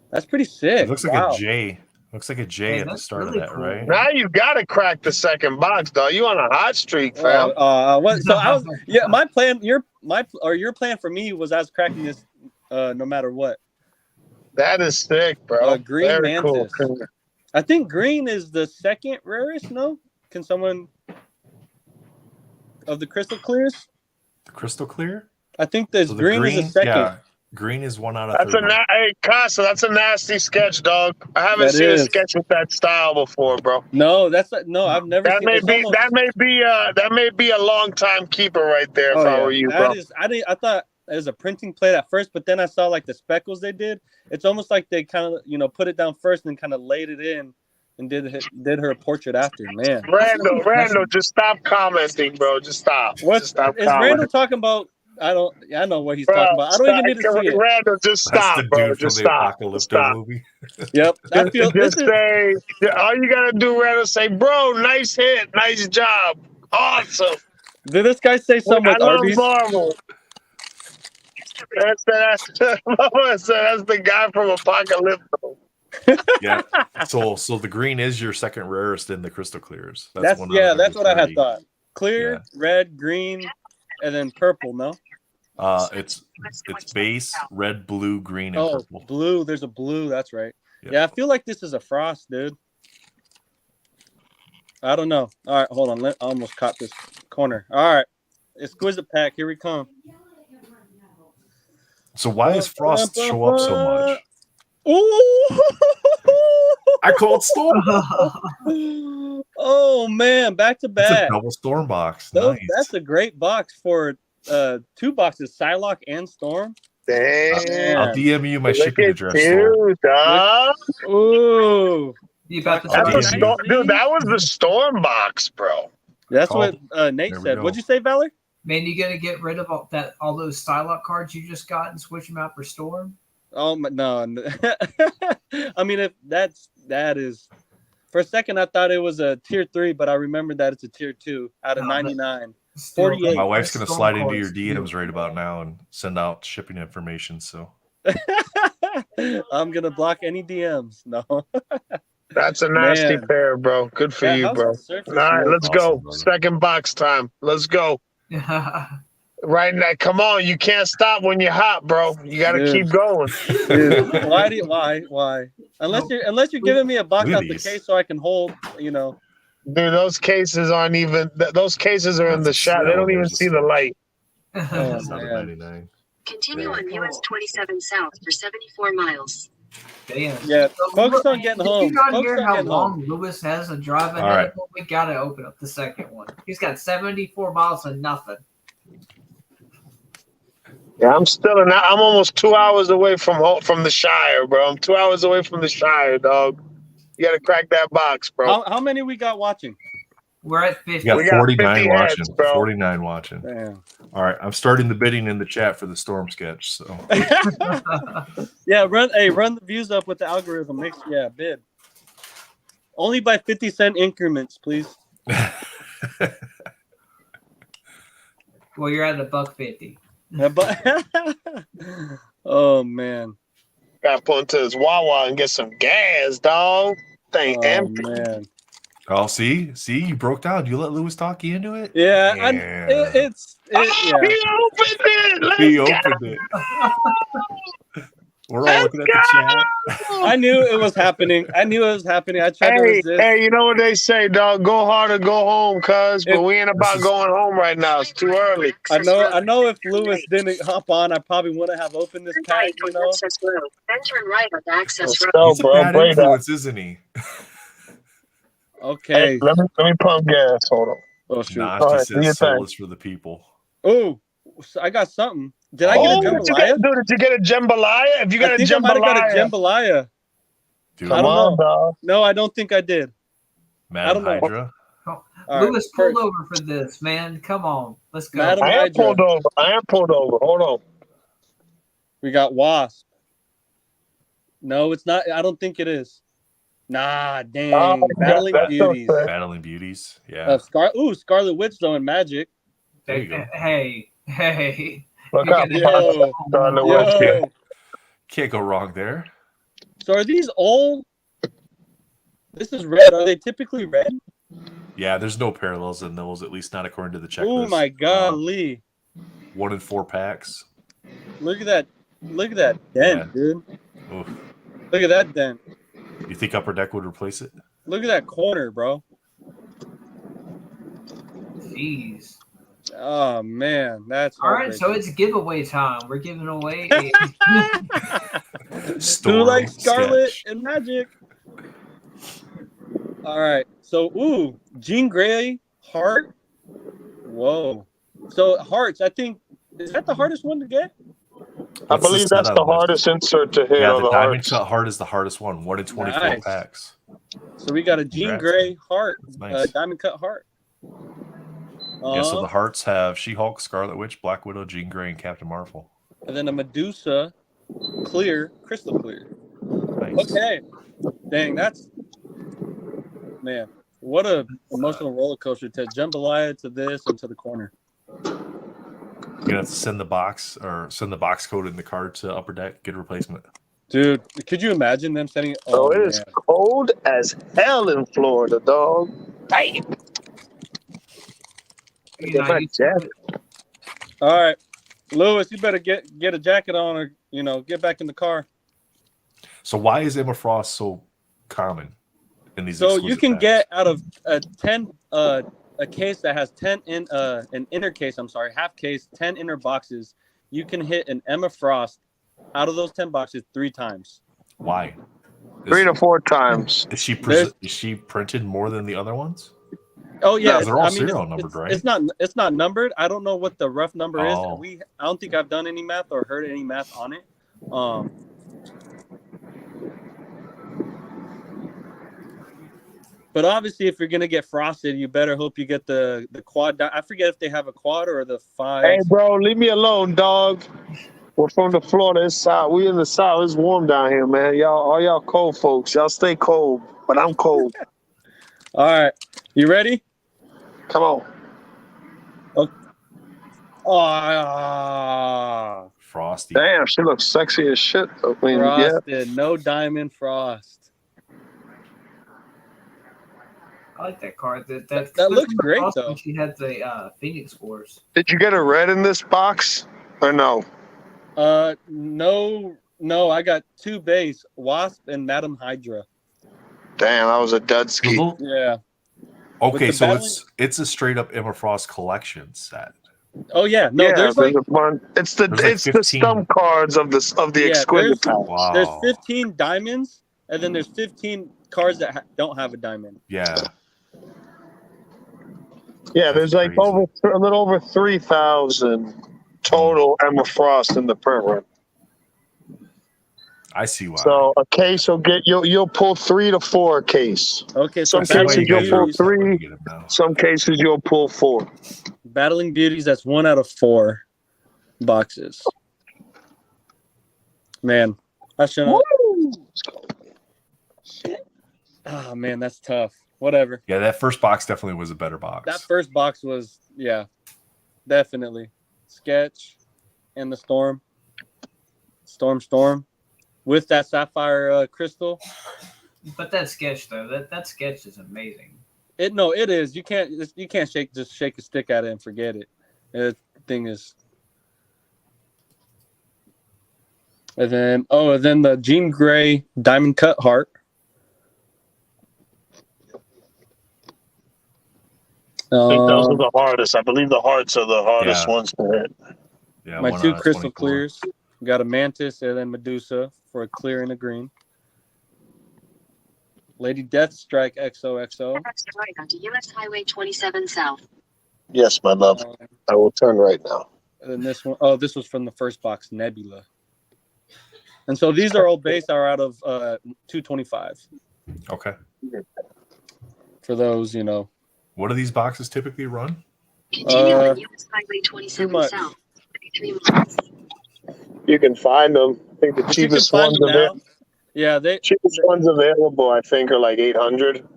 that's pretty sick. It looks like a J. Looks like a J at the start of that, right? Now you gotta crack the second box, dog. You on a hot streak, fam. So I was my plan. Your plan for me was I was cracking this no matter what. That is sick, bro. Green Very Mantis. cool. I think green is the second rarest. No, can someone of the crystal clears? The crystal clear? I think this So the green is the second. Yeah, green is 1 out of That's 30. hey, Casa, that's a nasty sketch, dog. I haven't seen a sketch with that style before, bro. No, I've never That seen that may be a long time keeper right there if I were you, bro. I thought it was a printing plate at first, but then I saw like the speckles they did. It's almost like they kind of put it down first and kind of laid it in and did her portrait after. Man, Randall, just stop commenting, bro. Just stop. Just stop is commenting. Randall talking about? I know what he's talking about. I don't even need to see it. Randall, just stop, That's the bro. dude Just from the stop. Apocalypto movie. Yep. Say all you gotta do, Randall, say, bro, nice hit, nice job, awesome. Did this guy say something with I love Arby's? Marvel. That's the guy from Apocalypse. Yeah. So the green is your second rarest in the crystal clears. That's one out of that's what I had 30. thought. Clear, red, green, and then purple. No. It's base, red, blue, green, and purple. Blue. There's a blue. That's right. Yeah, I feel like this is a frost, dude. I don't know. All right, hold on. I almost caught this corner. All right, exquisite pack. Here we come. So why does frost show up so much? Ooh! I called storm. Oh man, back to back. It's a double storm box. Nice. That's a great box for 2 boxes, Psylocke and Storm. Damn. I'll DM you my Look shipping at address. you, dog. Ooh. You about to Dude, that was the storm box, bro. That's what Nate said. What'd you say, Valor? Man, you gonna get rid of all those Psylocke cards you just got and switch them out for Storm? Oh no. I mean, if that is for a second I thought it was a tier 3, but I remembered that it's a tier 2 out of 99. 48. My wife's gonna slide into your DMs right about now and send out shipping information. So I'm gonna block any DMs. No. That's a nasty pair, bro. Good for you, bro. All right, let's go. Brother. Second box time. Let's go. Right now, come on. You can't stop when you're hot, bro. You got to keep going. Dude, why? Unless you're giving me a box out the case so I can hold, Dude, those cases aren't even. Those cases are in the shot. They don't even see the light. Oh, $7.99. Continue on US 27 south for 74 miles. Damn. Yeah, focus on getting home. You not Focus hear on how getting long home. Lewis has a drive ahead right. of him? We gotta open up the second one. He's got 74 miles and nothing. Yeah, I'm almost 2 hours away from the Shire, bro. I'm 2 hours away from the Shire, dog. You got to crack that box, bro. How many we got watching? We're at 50. We got 49 50 watching. heads, bro. 49 watching. Damn. All right, I'm starting the bidding in the chat for the storm sketch. So Yeah, run the views up with the algorithm. Bid. Only by 50-cent increments, please. Well, you're at $1.50. Oh man. Got to pull into this Wawa and get some gas, dog. Thing empty. Man. Oh, see, you broke down. You let Lewis talk you into it. Yeah, Yeah. yeah. He opened it. Let's He go. opened it. We're all looking at the chat. I knew it was happening. I tried to resist. Hey, you know what they say, dog? Go hard or go home, cuz. But we ain't about going home right now. It's too early. I know if Lewis didn't hop on, I probably wouldn't have opened this pack, Then turn right on the access Let's road. go, He's a bro. bad Play that. influence, isn't he? Okay. Hey, let me pump gas. Hold on. Oh shoot. Nah, Go he ahead, do your says thing. soulless for the people. Oh, I got something. Did I get a jambalaya? Did you get a jambalaya? If you got I think I might have got a jambalaya. Dude, I don't know. dog. No, I don't think I did. Madam I don't know. Hydra. Oh, All Lewis right, pulled over for this, man. Come on. Let's go. Madam I am Hydra. pulled over. Hold on. We got Wasp. No, it's not. I don't think it is. Nah, dang. Oh, Battling that's so Beauties. sad. Battling Beauties. Yeah. Scarlet Witch though in Magic. There you go. Hey. Look You up. gotta- Scarlet Witch here. Yo. Can't go wrong there. So are these all? This is red. Are they typically red? Yeah, there's no parallels in those, at least not according to the checklist. Oh my golly! 1 in 4 packs. Look at that! Look at that dent, dude. Oof. Look at that dent. You think Upper Deck would replace it? Look at that corner, bro. Jeez. Oh man, that's All right, so it's giveaway time. We're giving away Who Storm likes Scarlet sketch. and Magic? All right, so Jean Grey heart. Whoa. So hearts, I think is that the hardest one to get? I believe that's the hardest insert to hit Yeah, on the the diamond hearts. cut heart is the hardest one. 1 in 24 Nice. packs. So we got a Jean Congrats. Grey heart, Nice. diamond cut heart. Yeah, so the hearts have She-Hulk, Scarlet Witch, Black Widow, Jean Grey, and Captain Marvel. And then a Medusa, crystal clear. Nice. Okay, dang, man, what a emotional roller coaster to jambalaya to this and to the corner. gonna have to send the box code in the card to Upper Deck, get a replacement. Dude, could you imagine them sending? Oh, it is cold as hell in Florida, dog. Damn. Get my jacket. All right, Lewis, you better get a jacket on, or get back in the car. So why is Emma Frost so common in these? So you can packs? get out of a case that has 10 in an inner case. I'm sorry, half case, 10 inner boxes. You can hit an Emma Frost out of those 10 boxes 3 times. Why? 3 to 4 times. Is she printed more than the other ones? Oh yeah, no, they're all serial numbered, right? It's not numbered. I don't know what the rough number is. I don't think I've done any math or heard any math on it. But obviously, if you're gonna get frosted, you better hope you get the quad. I forget if they have a quad or the 5. Hey, bro, leave me alone, dog. We're from the Florida. It's south. We in the south. It's warm down here, man. All y'all cold folks. Y'all stay cold, but I'm cold. All right, you ready? Come on. Okay. Oh, Frosty. Damn, she looks sexy as shit. I mean, frosted, no diamond frost. I like that card. That looks great though. She had the Phoenix Force. Did you get a red in this box or no? No. I got 2 base, Wasp and Madam Hydra. Damn, that was a dud ski. Yeah. Okay, so it's a straight up Emma Frost collection set. Oh yeah, no, yeah, there's like it's the stump cards of the exquisite pack. Wow. There's 15 diamonds, and then there's 15 cards that don't have a diamond. Yeah. Yeah, there's like a little over 3,000 total Emma Frost in the print run. I see why. So a case will get you'll pull 3 to 4 a case. Okay, so some cases you'll pull 3, some cases you'll pull 4. Battling Beauties, that's 1 out of 4 boxes. Man, I shouldn't. Oh man, that's tough. Whatever. Yeah, that first box definitely was a better box. That first box was, definitely. Sketch and the Storm. Storm. With that sapphire crystal. But that sketch though, that sketch is amazing. It is. You can't shake a stick at it and forget it. The thing is. And then the Jean Grey diamond cut heart. I think those are the hardest. I believe the hearts are the hardest ones to hit. Yeah, my 2 crystal clears. Got a Mantis and then Medusa for a clear and a green. Lady Deathstrike XOXO. Right onto US Highway 27 South. Yes, my love. I will turn right now. And then this one, this was from the first box, Nebula. And so these are all base are out of 225. Okay. For those, What do these boxes typically run? Continue on US Highway 27 South. 33 miles. You can find them. I think the cheapest ones available. Yeah, cheapest ones available, I think, are like 800.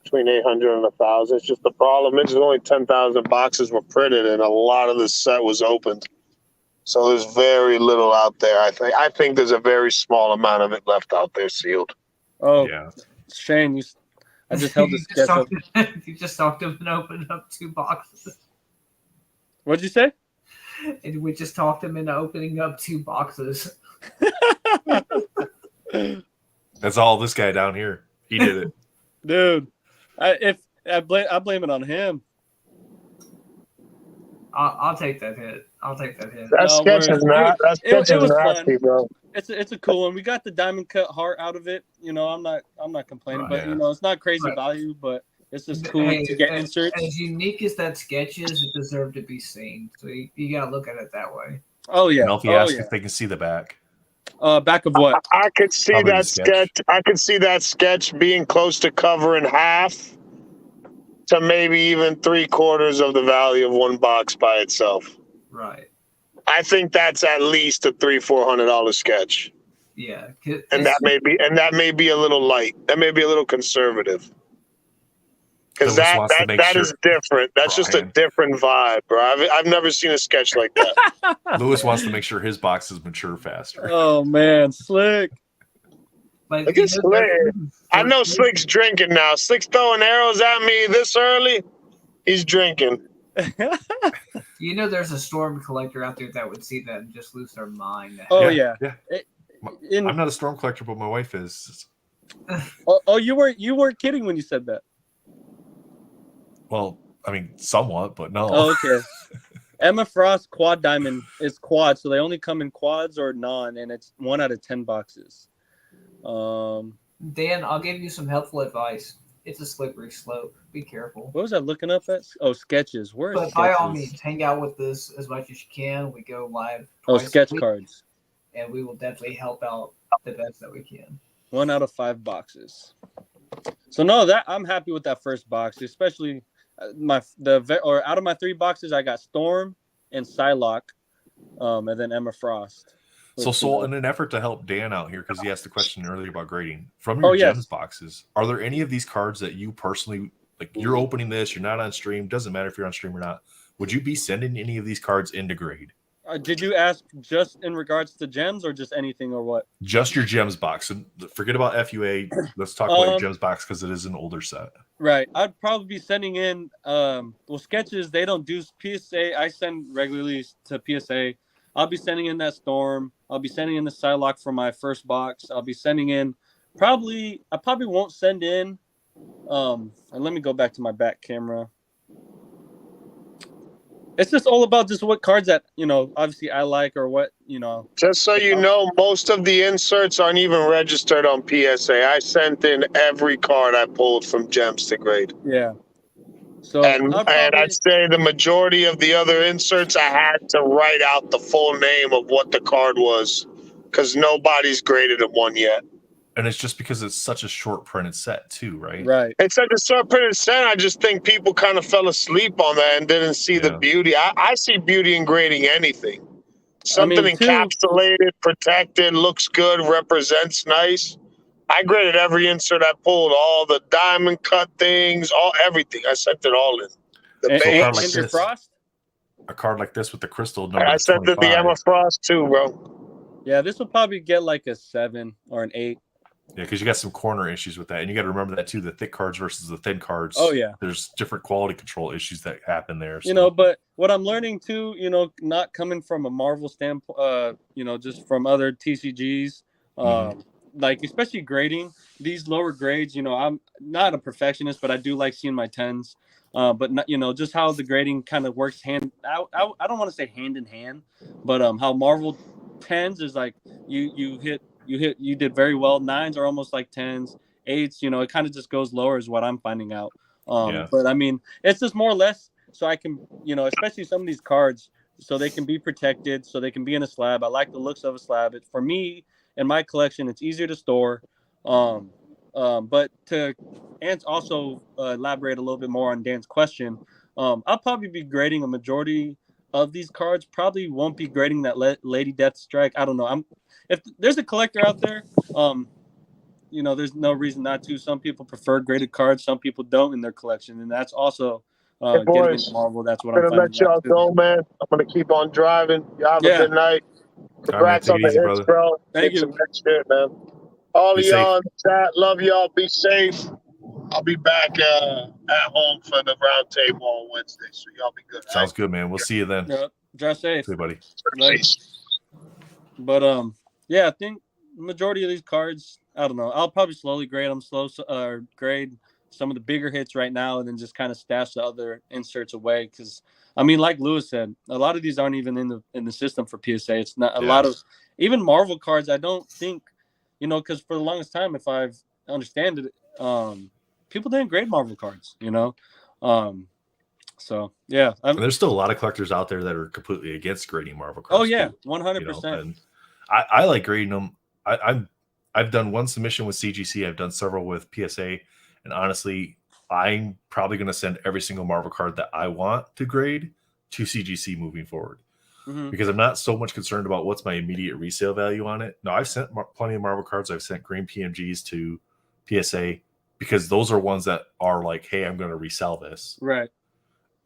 Between 800 and 1,000. It's just the problem is only 10,000 boxes were printed, and a lot of the set was opened. So there's very little out there. I think there's a very small amount of it left out there sealed. Oh yeah, Shane, I just held the sketch up. You just talked to him and opened up 2 boxes. What'd you say? And we just talked him into opening up 2 boxes. That's all this guy down here. He did it. Dude, I blame it on him. I'll take that hit. That sketch is nasty, bro. It's a cool one. We got the diamond cut heart out of it. I'm not complaining, but it's not crazy value, but it's just cool to get inserts. As unique as that sketch is, it deserved to be seen. So you gotta look at it that way. Oh yeah. Melfi asked if they can see the back. Back of what? I could see probably that sketch. I could see that sketch being close to covering half to maybe even 3/4 of the value of one box by itself. Right. I think that's at least a $300-400 sketch. Yeah. And that may be a little light. That may be a little conservative. Because that is different. That's just a different vibe, bro. I've never seen a sketch like that. Lewis wants to make sure his boxes mature faster. Oh man, Slick. Look at Slick. I know Slick's drinking now. Slick's throwing arrows at me this early. He's drinking. You know, there's a storm collector out there that would see that and just lose their mind. Oh yeah. I'm not a storm collector, but my wife is. Oh, you weren't kidding when you said that. Well, I mean, somewhat, but no. Oh, okay. Emma Frost Quad Diamond is quad, so they only come in quads or non, and it's 1 out of 10 boxes. Dan, I'll give you some helpful advice. It's a slippery slope. Be careful. What was I looking up at? Oh, sketches. Where? But by all means, hang out with us as much as you can. We go live. Oh, sketch cards. And we will definitely help out the best that we can. 1 out of 5 boxes. So no, that I'm happy with that first box, especially out of my 3 boxes, I got Storm and Psylocke, and then Emma Frost. So in an effort to help Dan out here, because he asked the question earlier about grading, from your gems boxes, are there any of these cards that you personally like? You're opening this, you're not on stream, doesn't matter if you're on stream or not. Would you be sending any of these cards into grade? Did you ask just in regards to gems or just anything or what? Just your gems box. And forget about FUA. Let's talk about your gems box because it is an older set. Right. I'd probably be sending in sketches. They don't do PSA. I send regularly to PSA. I'll be sending in that Storm. I'll be sending in the Psylocke for my first box. I'll be sending in I probably won't send in and let me go back to my back camera. It's just all about just what cards that, obviously I like or what, Just so you know, most of the inserts aren't even registered on PSA. I sent in every card I pulled from gems to grade. Yeah. So and I'd say the majority of the other inserts, I had to write out the full name of what the card was because nobody's graded one yet. And it's just because it's such a short printed set too, right? Right. It's such a short printed set. I just think people kind of fell asleep on that and didn't see the beauty. I see beauty in grading anything. Something encapsulated, protected, looks good, represents nice. I graded every insert I pulled, all the diamond cut things, everything. I sent it all in. The Frost? A card like this with the crystal number. I sent it the Emma Frost too, bro. Yeah, this will probably get like a 7 or an 8. Yeah, because you got some corner issues with that. And you got to remember that too, the thick cards versus the thin cards. Oh, yeah. There's different quality control issues that happen there. So. But what I'm learning too, not coming from a Marvel standpoint, just from other TCGs, like especially grading, these lower grades, I'm not a perfectionist, but I do like seeing my 10s. But, not, just how the grading kind of works I don't want to say hand in hand, but how Marvel 10s is like you did very well. 9s are almost like 10s. 8s, it kind of just goes lower is what I'm finding out. But I mean, it's just more or less so I can, especially some of these cards, so they can be protected, so they can be in a slab. I like the looks of a slab. For me, in my collection, it's easier to store. But to also elaborate a little bit more on Dan's question, I'll probably be grading a majority of these cards. Probably won't be grading that Lady Death Strike. I don't know. If there's a collector out there, there's no reason not to. Some people prefer graded cards, some people don't in their collection, and that's also getting into Marvel. That's what I'm gonna let y'all go, man. I'm gonna keep on driving. Y'all have a good night. Congrats on the hits, bro. Thank you. Some good shit, man. All of y'all in the chat, love y'all. Be safe. I'll be back at home for the round table on Wednesday, so y'all be good. Sounds good, man. We'll see you then. Yep. Drive safe. See you, buddy. But I think the majority of these cards, I don't know. I'll probably slowly grade them, grade some of the bigger hits right now, and then just kind of stash the other inserts away. Because I mean, like Lewis said, a lot of these aren't even in the system for PSA. It's not a lot of even Marvel cards. I don't think, because for the longest time, if I've understand it, people didn't grade Marvel cards. So yeah, there's still a lot of collectors out there that are completely against grading Marvel cards. Oh yeah, 100%. I like grading them. I've done one submission with CGC. I've done several with PSA, and honestly, I'm probably going to send every single Marvel card that I want to grade to CGC moving forward, because I'm not so much concerned about what's my immediate resale value on it. No, I've sent plenty of Marvel cards. I've sent green PMGs to PSA because those are ones that are like, hey, I'm going to resell this. Right.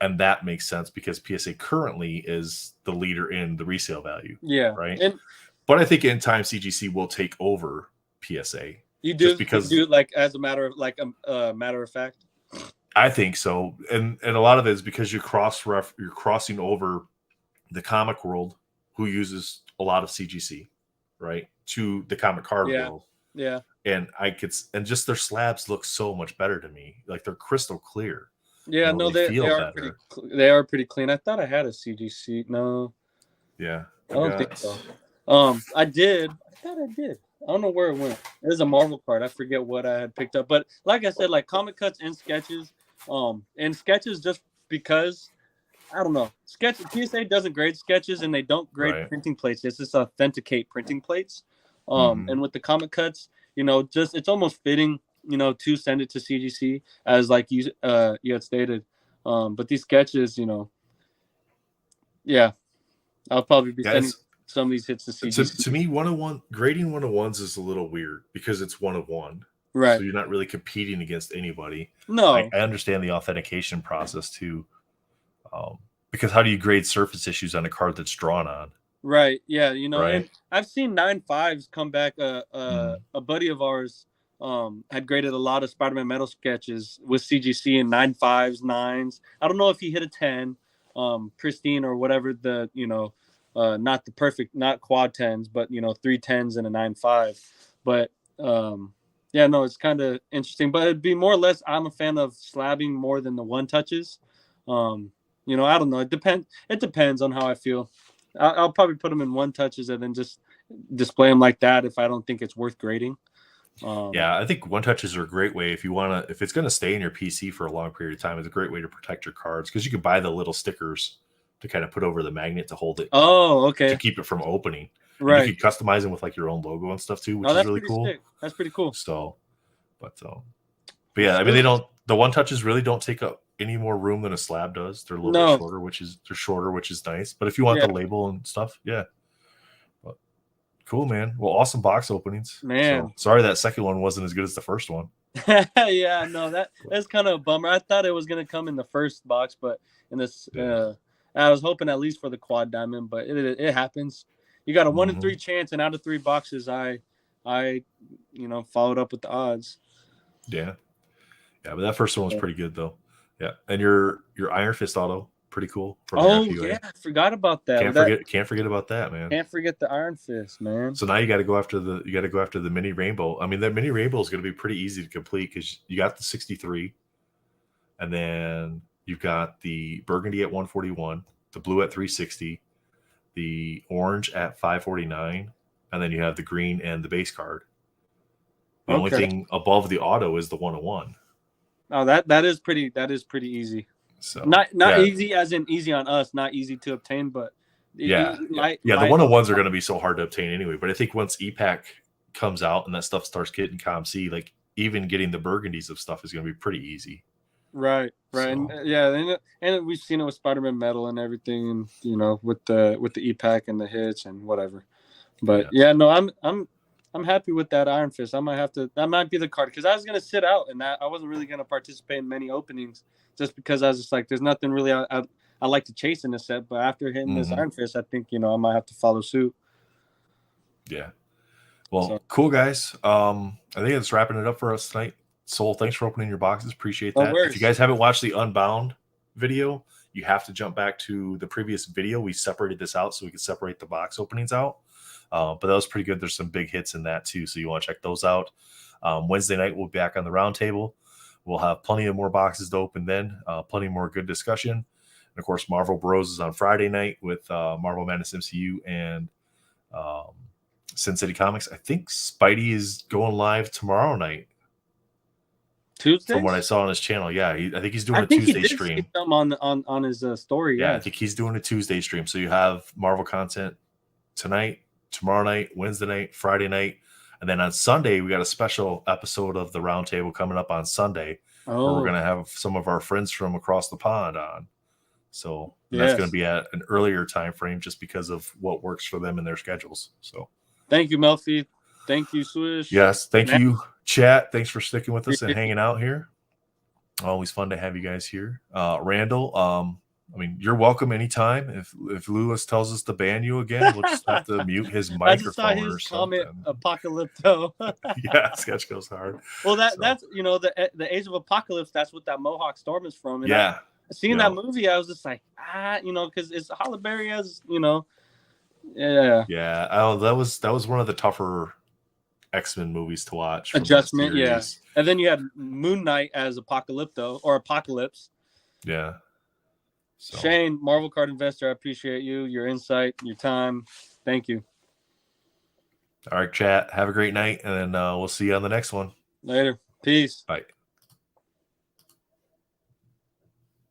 And that makes sense because PSA currently is the leader in the resale value. Yeah. Right. And but I think in time CGC will take over PSA. You do just because you do like as a matter of matter of fact. I think so, and a lot of it is because you're crossing over the comic world, who uses a lot of CGC, right, to the comic card world. Yeah. And just their slabs look so much better to me. Like they're crystal clear. Yeah, no, they are pretty clean. I thought I had a CGC. No. Yeah. I don't think so. I thought I did. I don't know where it went. It was a Marvrl card. I forget what I had picked up. But like I said, like comic cuts and sketches. And sketches just because, I don't know. PSA doesn't grade sketches and they don't grade printing plates. It's just authenticate printing plates. And with the comic cuts, it's almost fitting, to send it to CGC as like you had stated. But these sketches, I'll probably be sending some of these hits to CGC. To me, grading 101s is a little weird because it's 1 of 1. Right. So you're not really competing against anybody. No. I understand the authentication process too. Because how do you grade surface issues on a card that's drawn on? Right. Yeah. And I've seen 9.5s come back. A buddy of ours had graded a lot of Spider-Man metal sketches with CGC in 9.5s, 9s. I don't know if he hit a 10, pristine or whatever not the perfect, not quad 10s, but 3 10s and a 9.5. But it's kind of interesting. But it'd be more or less, I'm a fan of slabbing more than the 1 touches. I don't know. It depends on how I feel. I'll probably put them in 1 touches and then just display them like that if I don't think it's worth grading. I think 1 touches are a great way if it's going to stay in your PC for a long period of time. It's a great way to protect your cards because you can buy the little stickers to kind of put over the magnet to hold it. Oh, okay. To keep it from opening. Right. And you can customize them with like your own logo and stuff too, which is really cool. Sick. That's pretty cool. So, but yeah, I mean the 1 touches really don't take up any more room than a slab does. They're a little bit shorter, which is nice. But if you want the label and stuff, but cool, man. Well, awesome box openings, man. So, sorry that second one wasn't as good as the first one. Yeah, no, that's kind of a bummer. I thought it was gonna come in the first box, but in this, I was hoping at least for the quad diamond, but it happens. You got a 1 in 3 chance, and out of 3 boxes, I followed up with the odds. Yeah, but that first one was pretty good though. Yeah, and your Iron Fist auto, pretty cool. Yeah, I forgot about that. Can't forget about that, man. Can't forget the Iron Fist, man. So now you got to go after the mini rainbow. I mean, that mini rainbow is going to be pretty easy to complete because you got the 63, and then you've got the burgundy at 141, the blue at 360, the orange at 549, and then you have the green and the base card. The only thing above the auto is the 101. Oh, that is pretty easy. So not easy as in easy on us, not easy to obtain, but the 101s are going to be so hard to obtain anyway. But I think once EPAC comes out and that stuff starts getting ComC, like even getting the burgundies of stuff is going to be pretty easy. Right. So. And we've seen it with Spider-Man metal and everything, and with the EPAC and the hits and whatever. But I'm happy with that Iron Fist. That might be the card because I was gonna sit out and I wasn't really gonna participate in many openings just because I was just like, there's nothing really I like to chase in this set. But after hitting this Iron Fist, I think I might have to follow suit. Yeah. Well, cool guys. I think that's wrapping it up for us tonight. Soul, thanks for opening your boxes. Appreciate that. If you guys haven't watched the Unbound video, you have to jump back to the previous video. We separated this out so we could separate the box openings out. But that was pretty good. There's some big hits in that too, so you want to check those out. Wednesday night we'll be back on the roundtable. We'll have plenty of more boxes to open then, plenty more good discussion. And of course, Marvel Bros is on Friday night with Marvel Madness MCU and Sin City Comics. I think Spidey is going live tomorrow night. Tuesday? From what I saw on his channel, I think he's doing a Tuesday stream. On his story. I think he's doing a Tuesday stream. So you have Marvel content tonight, tomorrow night, Wednesday night, Friday night, and then on Sunday we got a special episode of the Roundtable coming up on Sunday. Where we're going to have some of our friends from across the pond on. So that's going to be at an earlier time frame just because of what works for them and their schedules. So thank you, Melfi. Thank you, Swish. Yes, thank you Chat, thanks for sticking with us and hanging out here. Always fun to have you guys here. Randall, I mean, you're welcome anytime. If Lewis tells us to ban you again, we'll just have to mute his microphone. I just saw his comment, Apocalypto. Yeah, sketch goes hard. Well, that's the Age of Apocalypse. That's what that Mohawk Storm is from. And yeah, seeing that movie, I was just like, because it's Halle Berry as yeah. Yeah. Oh, that was one of the tougher X-Men movies to watch. Adjustment, yeah. And then you had Moon Knight as Apocalypto or Apocalypse. Yeah. So. Shane, Marvel Card Investor, I appreciate you, your insight, your time. Thank you. All right, chat. Have a great night, and then we'll see you on the next one. Later. Peace. Bye.